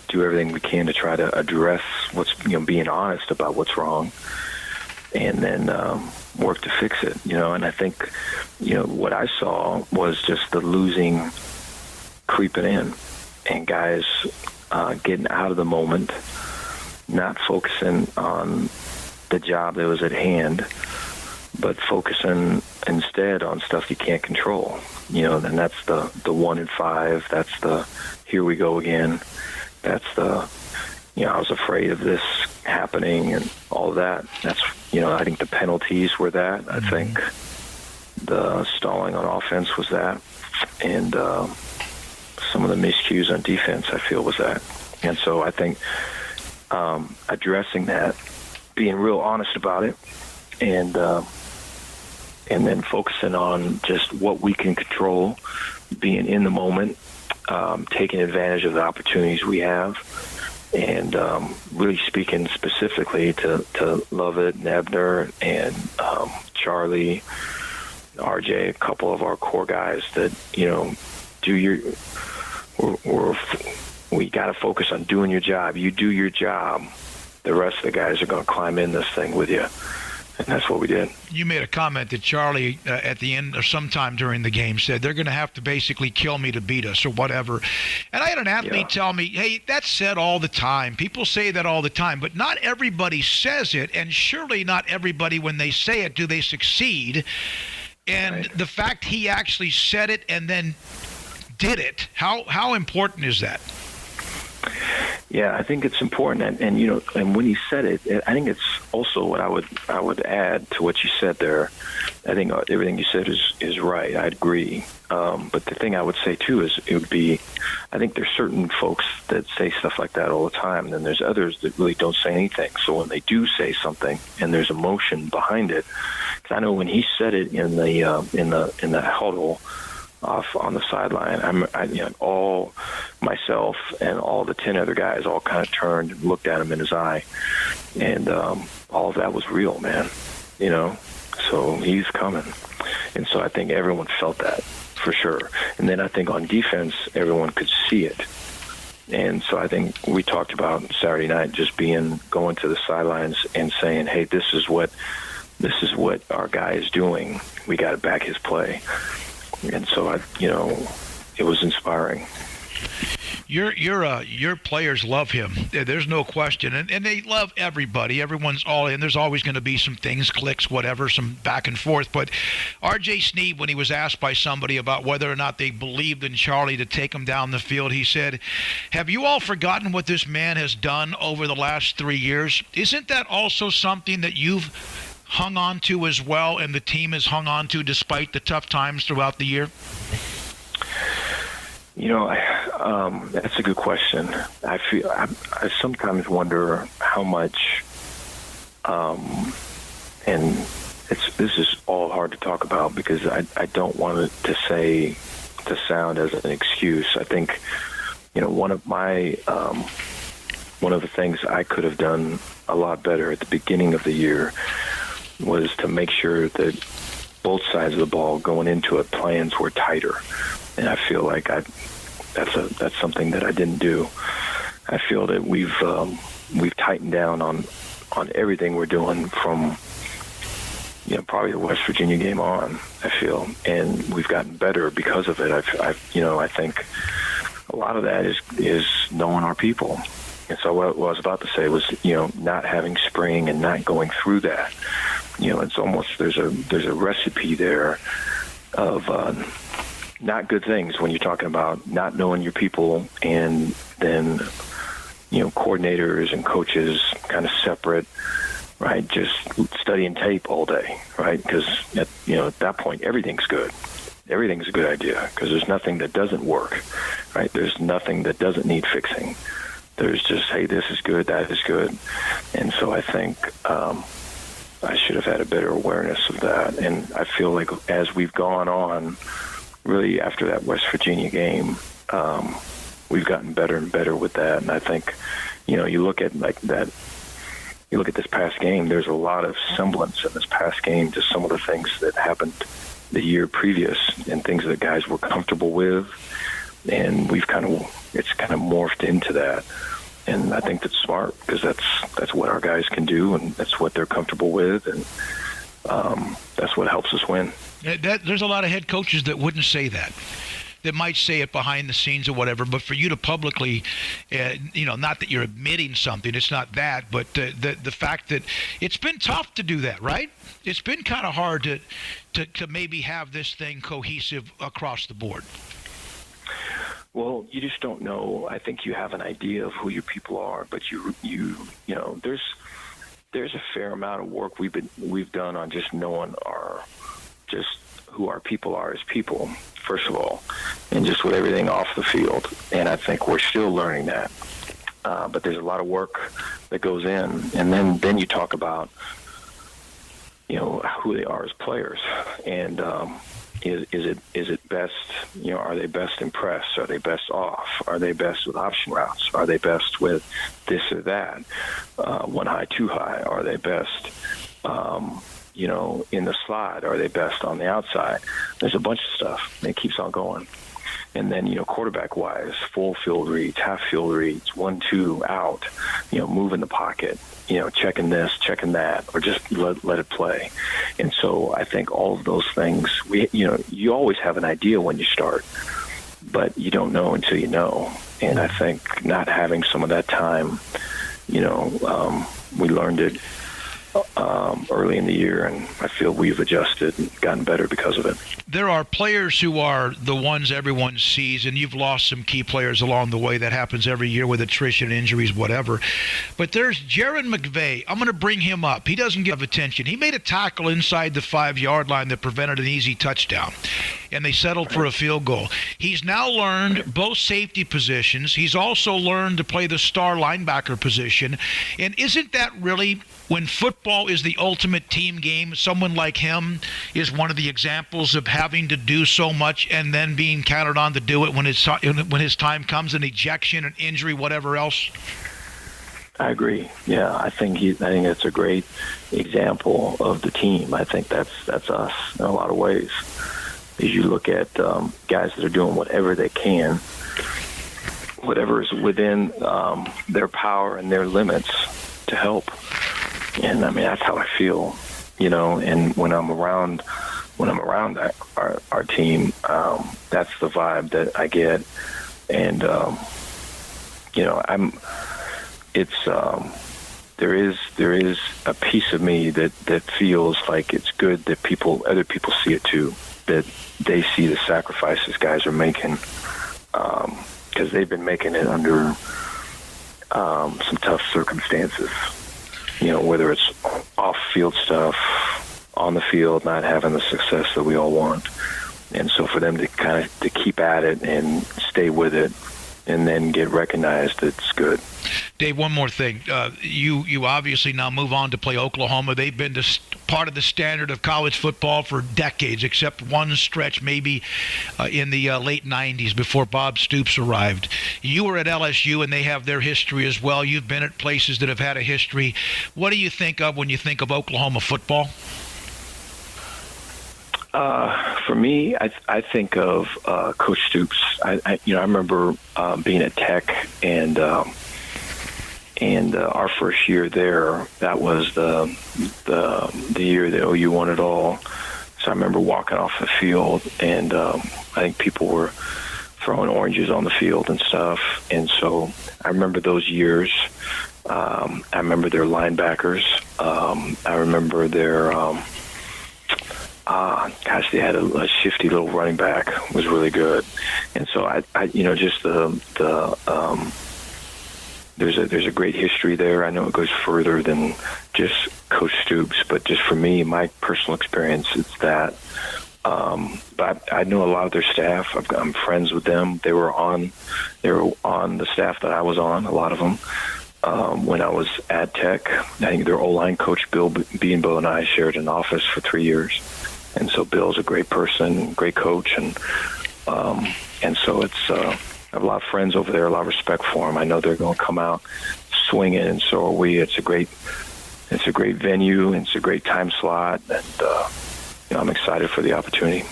do everything we can to try to address what's, being honest about what's wrong, and then work to fix it. And I think, what I saw was just the losing creeping in, and guys getting out of the moment, not focusing on the job that was at hand, but focusing instead on stuff you can't control. And that's the 1-5. That's the here we go again. That's the I was afraid of this happening and all of that. That's I think the penalties were that. I think the stalling on offense was that, and some of the miscues on defense I feel was that. And so I think addressing that, being real honest about it, and then focusing on just what we can control, being in the moment, taking advantage of the opportunities we have, and really speaking specifically to Lovett and Ebner and Charlie, RJ, a couple of our core guys that, we got to focus on doing your job. You do your job, the rest of the guys are going to climb in this thing with you. And that's what we did. You made a comment that Charlie, at the end or sometime during the game, said they're going to have to basically kill me to beat us or whatever. And I had an athlete tell me, hey, that's said all the time. People say that all the time, but not everybody says it, and surely not everybody, when they say it, do they succeed. And the fact he actually said it and then did it, how important is that? Yeah, I think it's important, and and when he said it, I think it's also what I would add to what you said there. I think everything you said is right. I agree. But the thing I would say too is it would be, I think there's certain folks that say stuff like that all the time, and then there's others that really don't say anything. So when they do say something and there's emotion behind it, because I know when he said it in the huddle off on the sideline, all myself and all the 10 other guys all kind of turned and looked at him in his eye, and all of that was real, man. So he's coming, and so I think everyone felt that for sure. And then I think on defense, everyone could see it, and so I think we talked about Saturday night just going to the sidelines and saying, "Hey, this is what our guy is doing. We got to back his play." And so it was inspiring. Your players love him. There's no question, and they love everybody. Everyone's all in. There's always going to be some things, clicks, whatever, some back and forth. But R.J. Sneed, when he was asked by somebody about whether or not they believed in Charlie to take him down the field, he said, "Have you all forgotten what this man has done over the last 3 years? Isn't that also something that you've hung on to as well, and the team has hung on to despite the tough times throughout the year?" That's a good question. I sometimes wonder how much, and this is all hard to talk about because I don't want it to sound as an excuse. I think, one of the things I could have done a lot better at the beginning of the year was to make sure that both sides of the ball going into it, plans were tighter. And I feel like that's something that I didn't do. I feel that we've tightened down on everything we're doing from probably the West Virginia game on, I feel, and we've gotten better because of it. I think a lot of that is knowing our people. And so what I was about to say was, not having spring and not going through that. It's almost there's a recipe there of not good things when you're talking about not knowing your people, and then coordinators and coaches kind of separate, right? Just studying tape all day, right? Because at that point everything's good. Everything's a good idea because there's nothing that doesn't work, right? There's nothing that doesn't need fixing. There's just, hey, this is good, that is good. And so I think I should have had a better awareness of that. And I feel like as we've gone on, really after that West Virginia game, we've gotten better and better with that. And I think, you look at this past game, there's a lot of semblance in this past game to some of the things that happened the year previous and things that guys were comfortable with. And it's kind of morphed into that. And I think that's smart because that's what our guys can do, and that's what they're comfortable with, and that's what helps us win. There's a lot of head coaches that wouldn't say that. That might say it behind the scenes or whatever, but for you to publicly, not that you're admitting something, it's not that, but the fact that it's been tough to do that, right? It's been kind of hard to maybe have this thing cohesive across the board. Well, you just don't know. I think you have an idea of who your people are, but there's a fair amount of work we've done on just knowing who our people are as people, first of all, and just with everything off the field. And I think we're still learning that. But there's a lot of work that goes in, and then you talk about who they are as players, and is it best, are they best in press? Are they best off? Are they best with option routes? Are they best with this or that? One high, two high? Are they best, in the slide? Are they best on the outside? There's a bunch of stuff, and it keeps on going. And then, quarterback-wise, full field reads, half field reads, 1-2 out, move in the pocket, checking this, checking that, or just let it play. And so I think all of those things, you always have an idea when you start, but you don't know until you know. And I think not having some of that time, we learned it early in the year, and I feel we've adjusted and gotten better because of it. There are players who are the ones everyone sees, and you've lost some key players along the way. That happens every year with attrition, injuries, whatever. But there's Jaron McVay. I'm going to bring him up. He doesn't give attention. He made a tackle inside the 5-yard line that prevented an easy touchdown, and they settled for a field goal. He's now learned both safety positions. He's also learned to play the star linebacker position. And isn't that really, when football is the ultimate team game, someone like him is one of the examples of having to do so much and then being counted on to do it when his time comes, an ejection, an injury, whatever else? I agree. Yeah, I think that's a great example of the team. I think that's us in a lot of ways. As you look at guys that are doing whatever they can, whatever is within their power and their limits to help. And I mean, that's how I feel, and when I'm around our team, that's the vibe that I get. And, there is a piece of me that feels like it's good that other people see it too, that they see the sacrifices guys are making, because they've been making it under some tough circumstances. Whether it's off-field stuff, on the field, not having the success that we all want. And so for them to keep at it and stay with it and then get recognized, it's good. Dave, one more thing. You obviously now move on to play Oklahoma. They've been part of the standard of college football for decades, except one stretch maybe in the late 90s before Bob Stoops arrived. You were at LSU, and they have their history as well. You've been at places that have had a history. What do you think of when you think of Oklahoma football? For me, I think of Coach Stoops. I remember being at Tech and our first year there. That was the year that OU won it all. So I remember walking off the field, and I think people were throwing oranges on the field and stuff. And so I remember those years. I remember their linebackers. I remember their they had a shifty little running back, was really good. And so just there's a great history there. I know it goes further than just Coach Stoops, but just for me, my personal experience, it's that. But I know a lot of their staff. I'm friends with them. They were on the staff that I was on, a lot of them. When I was at Tech, I think their O-line coach, Bill Beanbo, and I shared an office for 3 years. And so Bill's a great person, great coach, and so it's I have a lot of friends over there, a lot of respect for them. I know they're going to come out swinging, and so are we. It's a great venue, and it's a great time slot, and I'm excited for the opportunity.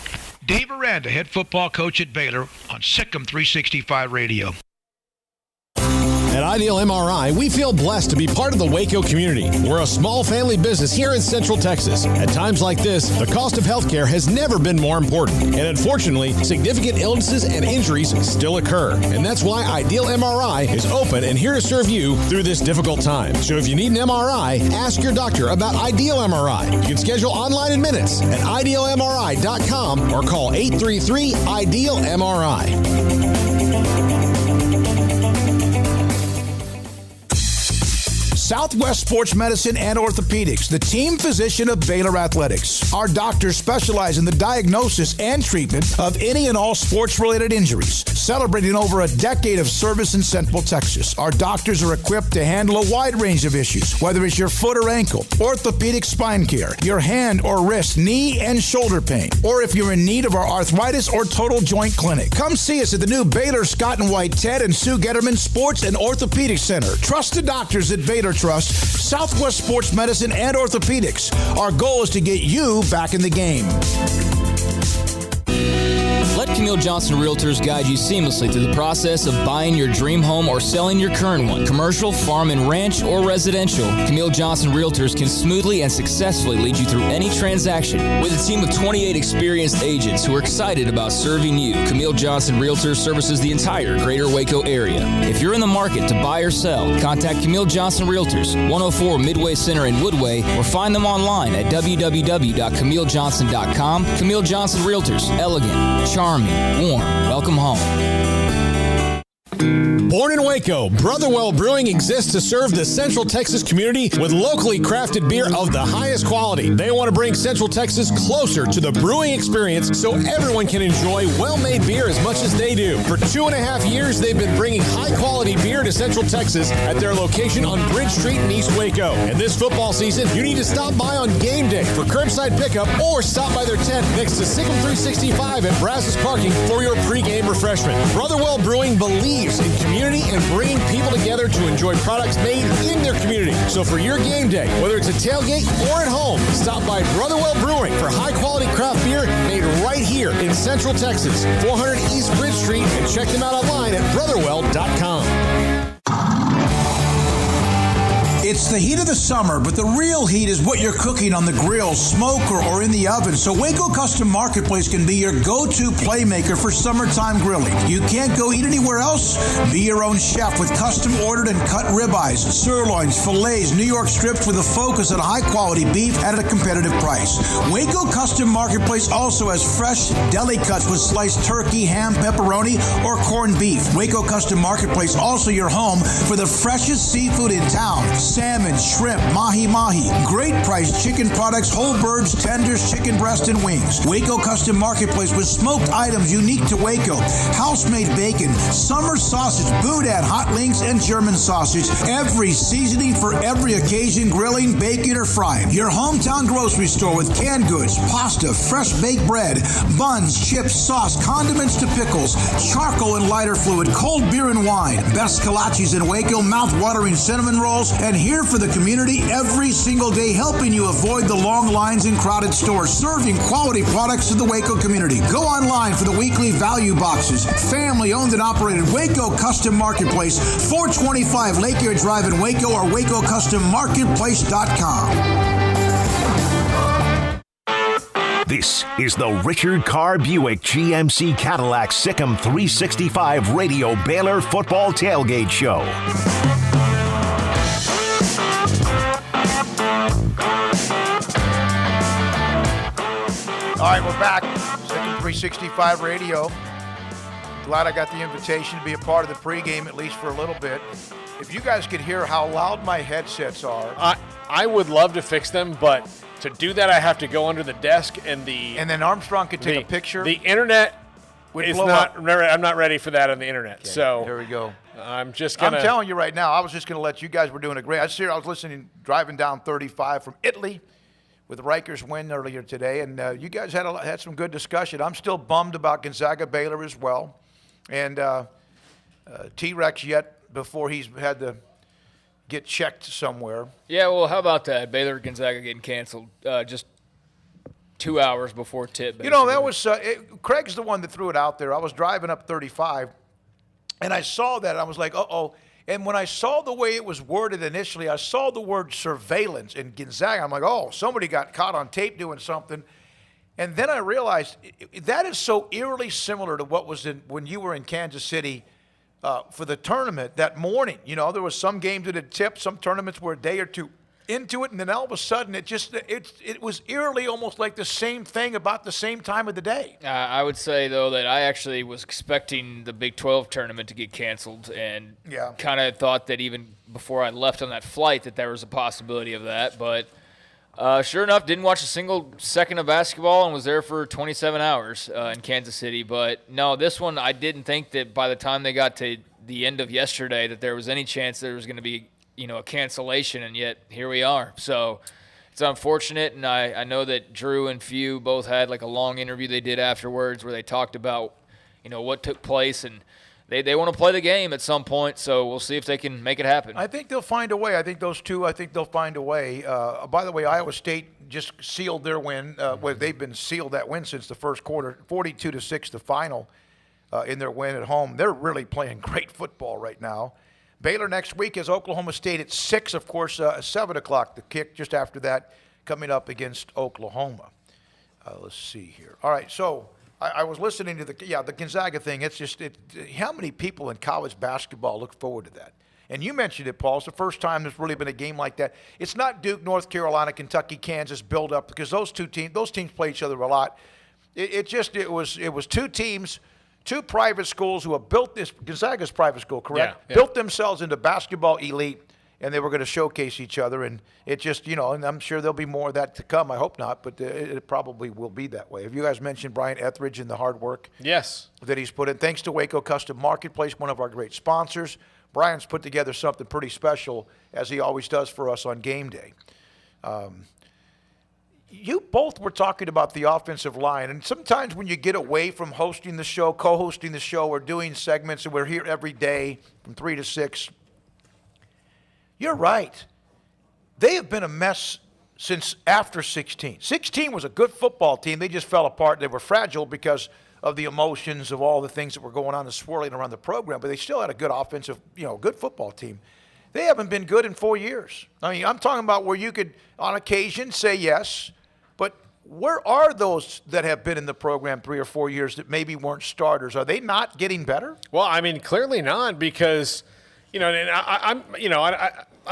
Dave Aranda, head football coach at Baylor, on Sic'Em365 Radio. At Ideal MRI, we feel blessed to be part of the Waco community. We're a small family business here in Central Texas. At times like this, the cost of healthcare has never been more important. And unfortunately, significant illnesses and injuries still occur. And that's why Ideal MRI is open and here to serve you through this difficult time. So if you need an MRI, ask your doctor about Ideal MRI. You can schedule online in minutes at idealmri.com or call 833-IDEAL-MRI. Southwest Sports Medicine and Orthopedics, the team physician of Baylor Athletics. Our doctors specialize in the diagnosis and treatment of any and all sports-related injuries. Celebrating over a decade of service in Central Texas, our doctors are equipped to handle a wide range of issues, whether it's your foot or ankle, orthopedic spine care, your hand or wrist, knee and shoulder pain, or if you're in need of our arthritis or total joint clinic. Come see us at the new Baylor Scott and White Ted and Sue Getterman Sports and Orthopedic Center. Trusted doctors at Baylor Trust, Southwest Sports Medicine and Orthopedics. Our goal is to get you back in the game. Let Camille Johnson Realtors guide you seamlessly through the process of buying your dream home or selling your current one. Commercial, farm and ranch, or residential, Camille Johnson Realtors can smoothly and successfully lead you through any transaction. With a team of 28 experienced agents who are excited about serving you, Camille Johnson Realtors services the entire greater Waco area. If you're in the market to buy or sell, contact Camille Johnson Realtors, 104 Midway Center in Woodway, or find them online at www.camillejohnson.com. Camille Johnson Realtors, elegant, charming, warm. Welcome home. Born in Waco, Brotherwell Brewing exists to serve the Central Texas community with locally crafted beer of the highest quality. They want to bring Central Texas closer to the brewing experience so everyone can enjoy well-made beer as much as they do. For 2.5 years, they've been bringing high-quality beer to Central Texas at their location on Bridge Street in East Waco. And this football season, you need to stop by on game day for curbside pickup or stop by their tent next to Sic'Em365 at Brazos Parking for your pregame refreshment. Brotherwell Brewing believes in community and bringing people together to enjoy products made in their community. So for your game day, whether it's a tailgate or at home, stop by Brotherwell Brewing for high-quality craft beer made right here in Central Texas, 400 East Bridge Street, and check them out online at brotherwell.com. It's the heat of the summer, but the real heat is what you're cooking on the grill, smoker, or in the oven. So Waco Custom Marketplace can be your go-to playmaker for summertime grilling. You can't go eat anywhere else? Be your own chef with custom-ordered and cut ribeyes, sirloins, fillets, New York strips with a focus on high-quality beef at a competitive price. Waco Custom Marketplace also has fresh deli cuts with sliced turkey, ham, pepperoni, or corned beef. Waco Custom Marketplace also your home for the freshest seafood in town. Salmon, shrimp, mahi-mahi, great priced chicken products, whole birds, tenders, chicken breast, and wings. Waco Custom Marketplace with smoked items unique to Waco, house-made bacon, summer sausage, boudin, hot links, and German sausage. Every seasoning for every occasion, grilling, baking, or frying. Your hometown grocery store with canned goods, pasta, fresh baked bread, buns, chips, sauce, condiments to pickles, charcoal and lighter fluid, cold beer and wine, best kolaches in Waco, mouth-watering cinnamon rolls, and here for the community every single day, helping you avoid the long lines in crowded stores, serving quality products to the Waco community. Go online for the weekly value boxes. Family owned and operated Waco Custom Marketplace, 425 Lake Air Drive in Waco, or WacoCustomMarketplace.com. This is the Richard Carr Buick GMC Cadillac Sic'Em365 Radio Baylor Football Tailgate Show. All right, we're back. Sic'Em365 Radio. Glad I got the invitation to be a part of the pregame, at least for a little bit. If you guys could hear how loud my headsets are. I would love to fix them, but to do that, I have to go under the desk and then Armstrong could take a picture. The internet is not. I'm not ready for that on the internet. Okay, so there we go. I'm just gonna. I'm telling you right now. I was just gonna let you guys were doing a great. I was listening, driving down 35 from Italy, with Riker's win earlier today, and you guys had some good discussion. I'm still bummed about Gonzaga Baylor as well, and T-Rex yet before he's had to get checked somewhere. Yeah, well, how about that? Baylor Gonzaga getting canceled just 2 hours before tip. Basically. You know, that was Craig's the one that threw it out there. I was driving up 35, and I saw that. I was like, uh-oh. And when I saw the way it was worded initially, I saw the word surveillance in Gonzaga. I'm like, oh, somebody got caught on tape doing something. And then I realized that is so eerily similar to what was when you were in Kansas City for the tournament that morning. You know, there was some games that had tipped, some tournaments were a day or two into it, and then all of a sudden it was eerily almost like the same thing about the same time of the day. I would say, though, that I actually was expecting the Big 12 tournament to get canceled and kind of thought that even before I left on that flight that there was a possibility of that. But sure enough, didn't watch a single second of basketball and was there for 27 hours in Kansas City. But, no, this one I didn't think that by the time they got to the end of yesterday that there was any chance there was going to be a cancellation, and yet here we are. So it's unfortunate, and I know that Drew and Few both had like a long interview they did afterwards where they talked about, what took place, and they want to play the game at some point, so we'll see if they can make it happen. I think they'll find a way. I think those two, they'll find a way. By the way, Iowa State just sealed their win. They've been sealed that win since the first quarter, 42-6 the final in their win at home. They're really playing great football right now. Baylor next week is Oklahoma State at 6, of course, 7 o'clock, the kick just after that, coming up against Oklahoma. Let's see here. All right, so I was listening to the Gonzaga thing. It's just how many people in college basketball look forward to that? And you mentioned it, Paul. It's the first time there's really been a game like that. It's not Duke, North Carolina, Kentucky, Kansas build up because those teams play each other a lot. It was two teams, two private schools who have built this. Gonzaga's private school, correct? Yeah. Built themselves into basketball elite. And they were going to showcase each other, and it just, and I'm sure there'll be more of that to come. I hope not, but it probably will be that way. Have you guys mentioned Brian Etheridge and the hard work Yes. that he's put in? Thanks to Waco Custom Marketplace, one of our great sponsors. Brian's put together something pretty special, as he always does for us on game day. You both were talking about the offensive line, and sometimes when you get away from hosting the show, co-hosting the show, or doing segments, and we're here every day from 3 to 6, you're right. They have been a mess since after 16. 16 was a good football team. They just fell apart. They were fragile because of the emotions of all the things that were going on and swirling around the program, but they still had a good offensive, good football team. They haven't been good in 4 years. I mean, I'm talking about where you could, on occasion, say yes, but where are those that have been in the program 3 or 4 years that maybe weren't starters? Are they not getting better? Well, I mean, clearly not because – and I'm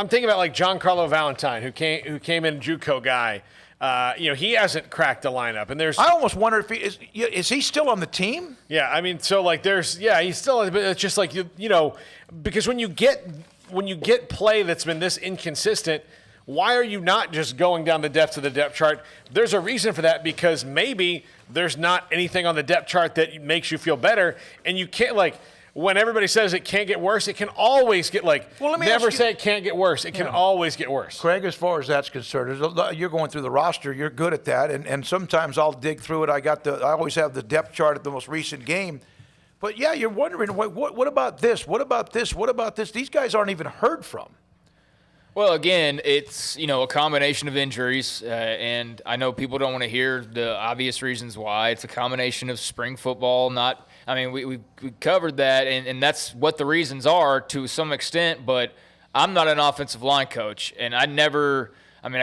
thinking about like Giancarlo Valentine, who came in, JUCO guy. He hasn't cracked the lineup, and I almost wonder if is he still on the team? Yeah, I mean, so like he's still, but it's just like because when you get play that's been this inconsistent, why are you not just going down the depth of the depth chart? There's a reason for that because maybe there's not anything on the depth chart that makes you feel better, and you can't when everybody says it can't get worse, it can always get never say it can't get worse. It can always get worse. Craig, as far as that's concerned, you're going through the roster. You're good at that. And sometimes I'll dig through it. I always have the depth chart at the most recent game. But, yeah, you're wondering, what about this? What about this? What about this? These guys aren't even heard from. Well, again, it's, a combination of injuries, and I know people don't want to hear the obvious reasons why. It's a combination of spring football, we covered that, and that's what the reasons are to some extent, but I'm not an offensive line coach, and I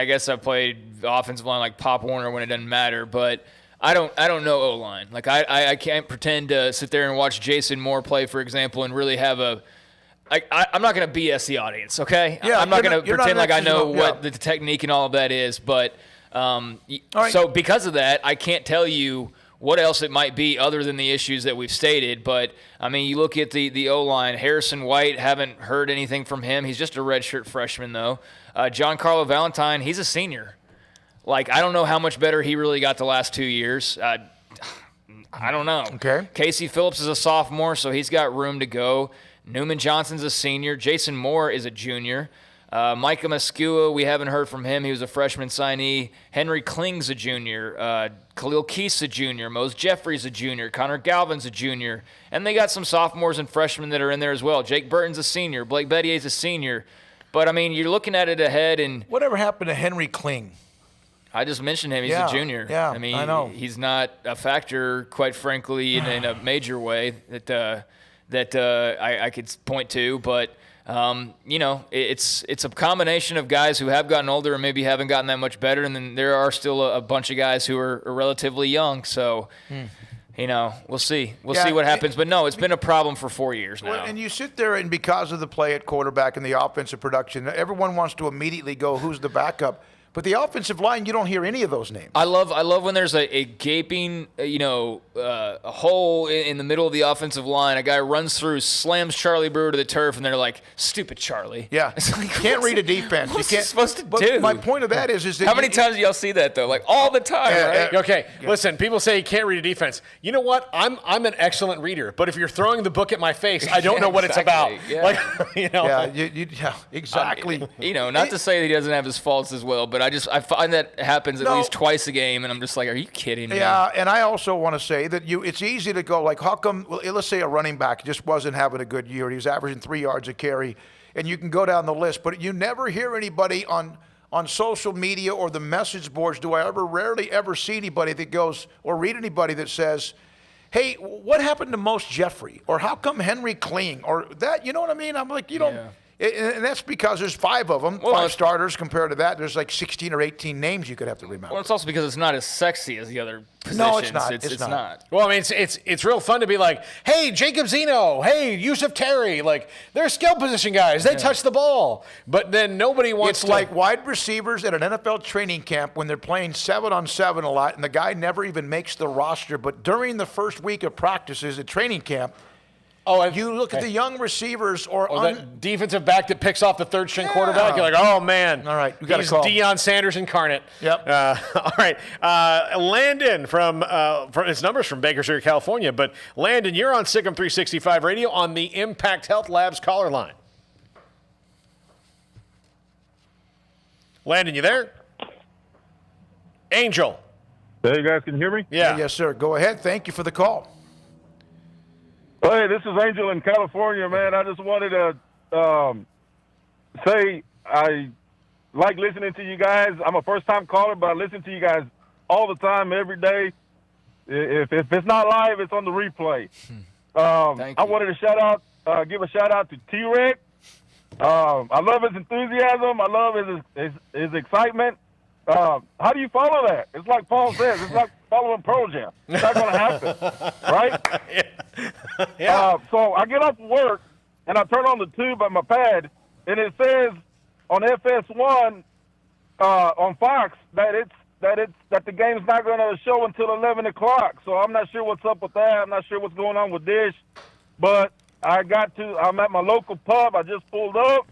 guess I played offensive line like Pop Warner when it doesn't matter, but I don't know O-line. I can't pretend to sit there and watch Jason Moore play, for example, and really have I'm not going to BS the audience, okay? Yeah, I'm not going to pretend like I know what the technique and all of that is, but so because of that, I can't tell you what else it might be other than the issues that we've stated. But, you look at the O-line. Harrison White, haven't heard anything from him. He's just a redshirt freshman, though. Giancarlo Valentine, he's a senior. I don't know how much better he really got the last 2 years. I don't know. Okay. Casey Phillips is a sophomore, so he's got room to go. Newman Johnson's a senior. Jason Moore is a junior. Micah Maskua, we haven't heard from him. He was a freshman signee. Henry Kling's a junior. Khalil Keith's a junior. Mose Jeffrey's a junior. Connor Galvin's a junior. And they got some sophomores and freshmen that are in there as well. Jake Burton's a senior. Blake Bettier's a senior. But, you're looking at it ahead. And whatever happened to Henry Kling? I just mentioned him. He's a junior. Yeah, I know. He's not a factor, quite frankly, in a major way that I could point to. But, it's a combination of guys who have gotten older and maybe haven't gotten that much better. And then there are still a bunch of guys who are relatively young. So, we'll see. We'll see what happens. But, no, it's been a problem for 4 years now. Well, and you sit there, and because of the play at quarterback and the offensive production, everyone wants to immediately go, who's the backup? But the offensive line, you don't hear any of those names. I love when there's a gaping, a hole in the middle of the offensive line. A guy runs through, slams Charlie Brewer to the turf, and they're like, "Stupid Charlie." Yeah, can't read a defense. What's he supposed to do? My point of that is that how many times do y'all see that though? All the time, right? Okay, listen. People say he can't read a defense. You know what? I'm an excellent reader, but if you're throwing the book at my face, I don't know what it's about. Yeah. Yeah, exactly. Not to say that he doesn't have his faults as well, but I find that happens at least twice a game, and I'm just like, are you kidding me? Yeah, and I also want to say that it's easy to go like, how come, let's say a running back just wasn't having a good year. He was averaging 3 yards a carry, and you can go down the list, but you never hear anybody on social media or the message boards, rarely ever see anybody that goes, or read anybody that says, hey, what happened to Most Jeffrey? Or how come Henry Kling? Or that, you know what I mean? I'm like, you don't. And that's because there's 5 of them, 5 starters compared to that. There's like 16 or 18 names you could have to remember. Well, it's also because it's not as sexy as the other positions. No, it's not. It's not. Well, I mean, it's real fun to be like, hey, Jacob Zeno, hey, Yusuf Terry, like they're skill position guys. They touch the ball, but then nobody wants. It's like wide receivers at an NFL training camp when they're playing 7-on-7 a lot, and the guy never even makes the roster. But during the first week of practices at training camp. You look at the young receivers or that defensive back that picks off the third-string quarterback. You're like, oh, man. All right, we got to call. He's Deion Sanders incarnate. Yep. All right. Landon from his numbers from Bakersfield, California. But, Landon, you're on Sic'Em365 Radio on the Impact Health Labs caller line. Landon, you there? Angel. Hey, you guys can hear me? Yeah. Yes, sir. Go ahead. Thank you for the call. Hey, this is Angel in California, man. I just wanted to say I like listening to you guys. I'm a first-time caller, but I listen to you guys all the time, every day. If it's not live, it's on the replay. I wanted to give a shout-out to T-Rex. I love his enthusiasm. I love his excitement. How do you follow that? It's like Paul says. It's like following Pearl Jam. It's not going to happen, right? Yeah. So I get off work, and I turn on the tube on my pad, and it says on FS1 on Fox that the game's not going to show until 11 o'clock. So I'm not sure what's up with that. I'm not sure what's going on with Dish. But I'm at my local pub. I just pulled up,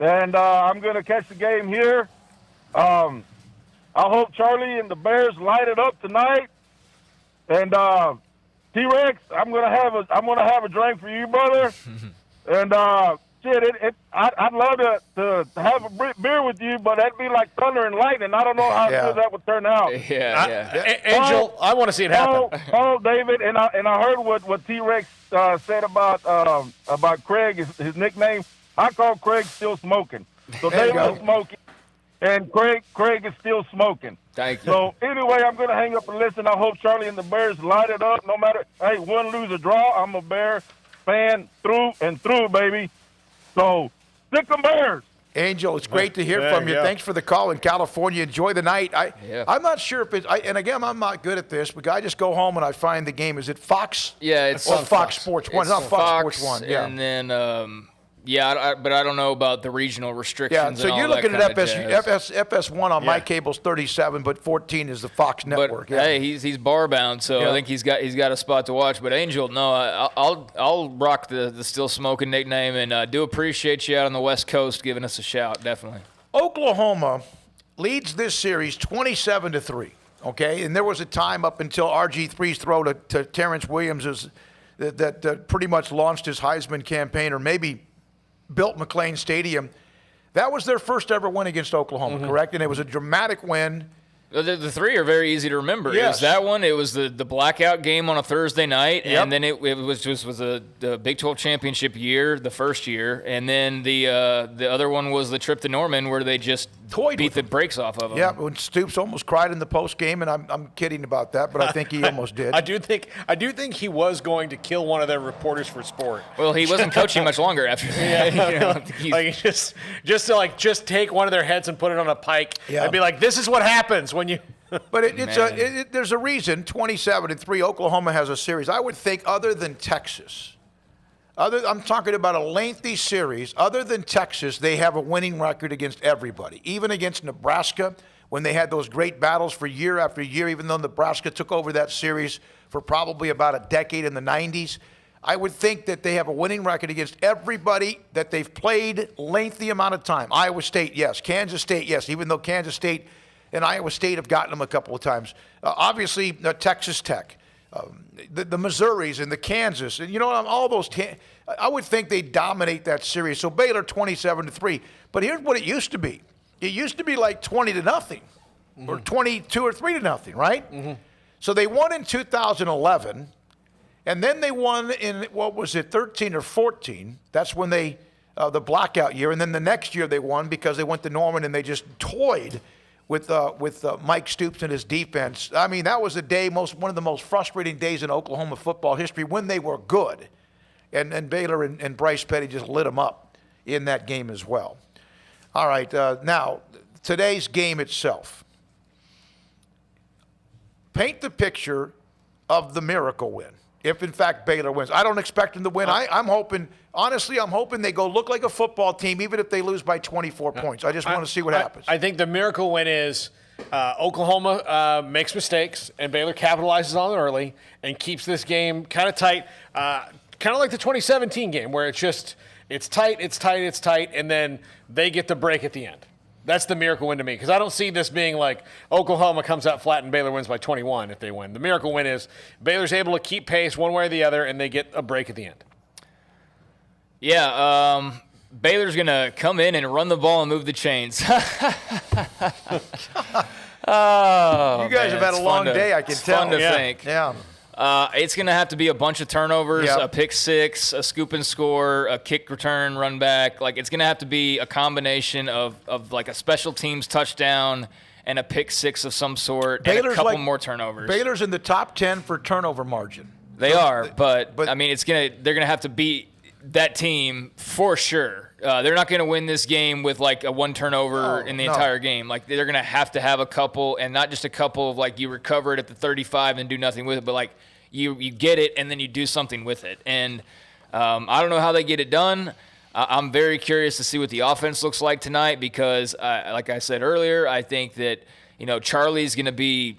and I'm going to catch the game here. I hope Charlie and the Bears light it up tonight. And T-Rex, I'm gonna have a drink for you, brother. And I'd love to have a beer with you, but that'd be like thunder and lightning. I don't know how good that would turn out. Angel, I want to see it happen. Paul, David, and I heard what T-Rex said about Craig, his nickname. I call Craig Still Smoking. So David is smoking. And Craig is still smoking. Thank you. So anyway, I'm going to hang up and listen. I hope Charlie and the Bears light it up. No matter, hey, win, lose, or draw, I'm a Bear fan through and through, baby. So stick 'em Bears. Angel, it's great to hear from you. Thanks for the call in California. Enjoy the night. I'm not sure if it's, and again, I'm not good at this, but I just go home and I find the game. Is it Fox? Yeah, it's on Fox Sports 1. It's not Fox Sports 1. Yeah. And then, but I don't know about the regional restrictions. Yeah, so you're looking at FS1 on my cable's 37, but 14 is the Fox network. But, hey, he's bar bound, so I think he's got a spot to watch. But Angel, no, I'll rock the Still Smoking nickname, and do appreciate you out on the West Coast giving us a shout, definitely. Oklahoma leads this series 27-3. Okay, and there was a time up until RG3's throw to Terrence Williams that pretty much launched his Heisman campaign, or maybe built McLean Stadium. That was their first ever win against Oklahoma, correct? And it was a dramatic win. The three are very easy to remember. Yes. It was that one. It was the blackout game on a Thursday night, and then it was the Big 12 championship year, the first year, and then the other one was the trip to Norman where they just beat the brakes off of them. Yeah, when Stoops almost cried in the post game, and I'm kidding about that, but I think he almost did. I do think he was going to kill one of their reporters for sport. Well, he wasn't coaching much longer after that. Like just to take one of their heads and put it on a pike and be like, this is what happens when you. But there's a reason 27-3 Oklahoma has a series. I would think other than Texas. I'm talking about a lengthy series. Other than Texas, they have a winning record against everybody. Even against Nebraska, when they had those great battles for year after year, even though Nebraska took over that series for probably about a decade in the 90s. I would think that they have a winning record against everybody that they've played lengthy amount of time. Iowa State, yes. Kansas State, yes. Even though Kansas State and Iowa State have gotten them a couple of times. Obviously, Texas Tech. The Missouris and the Kansas, and all those. I would think they dominate that series. So Baylor 27-3. But here's what it used to be. it used to be like 20-0 or 22 or 3-0, right? Mm-hmm. So they won in 2011, and then they won in, what was it, 13 or 14. That's when they, the blackout year. And then the next year they won because they went to Norman and they just toyed with Mike Stoops and his defense. I mean, that was a day, one of the most frustrating days in Oklahoma football history when they were good. And Baylor and Bryce Petty just lit them up in that game as well. All right, now, today's game itself. Paint the picture of the miracle win, if in fact Baylor wins. I don't expect them to win. I'm hoping, honestly, they go look like a football team, even if they lose by 24 points. I just want to see what happens. I think the miracle win is Oklahoma makes mistakes, and Baylor capitalizes on it early and keeps this game kind of tight, kind of like the 2017 game, where it's tight, and then they get the break at the end. That's the miracle win to me, because I don't see this being like Oklahoma comes out flat and Baylor wins by 21 if they win. The miracle win is Baylor's able to keep pace one way or the other, and they get a break at the end. Yeah, Baylor's going to come in and run the ball and move the chains. You guys have had a long day, I can tell. It's fun to think. Yeah. It's going to have to be a bunch of turnovers, a pick six, a scoop and score, a kick return, run back. Like, it's going to have to be a combination of like a special teams touchdown and a pick six of some sort, and a couple more turnovers. Baylor's in the top 10 for turnover margin. They are, but I mean, they're going to have to beat that team for sure. They're not going to win this game with like a one turnover in the entire game. Like, they're going to have a couple, and not just a couple of like you recover it at the 35 and do nothing with it, but like you get it and then you do something with it. And I don't know how they get it done. I'm very curious to see what the offense looks like tonight because, like I said earlier, I think that Charlie's going to be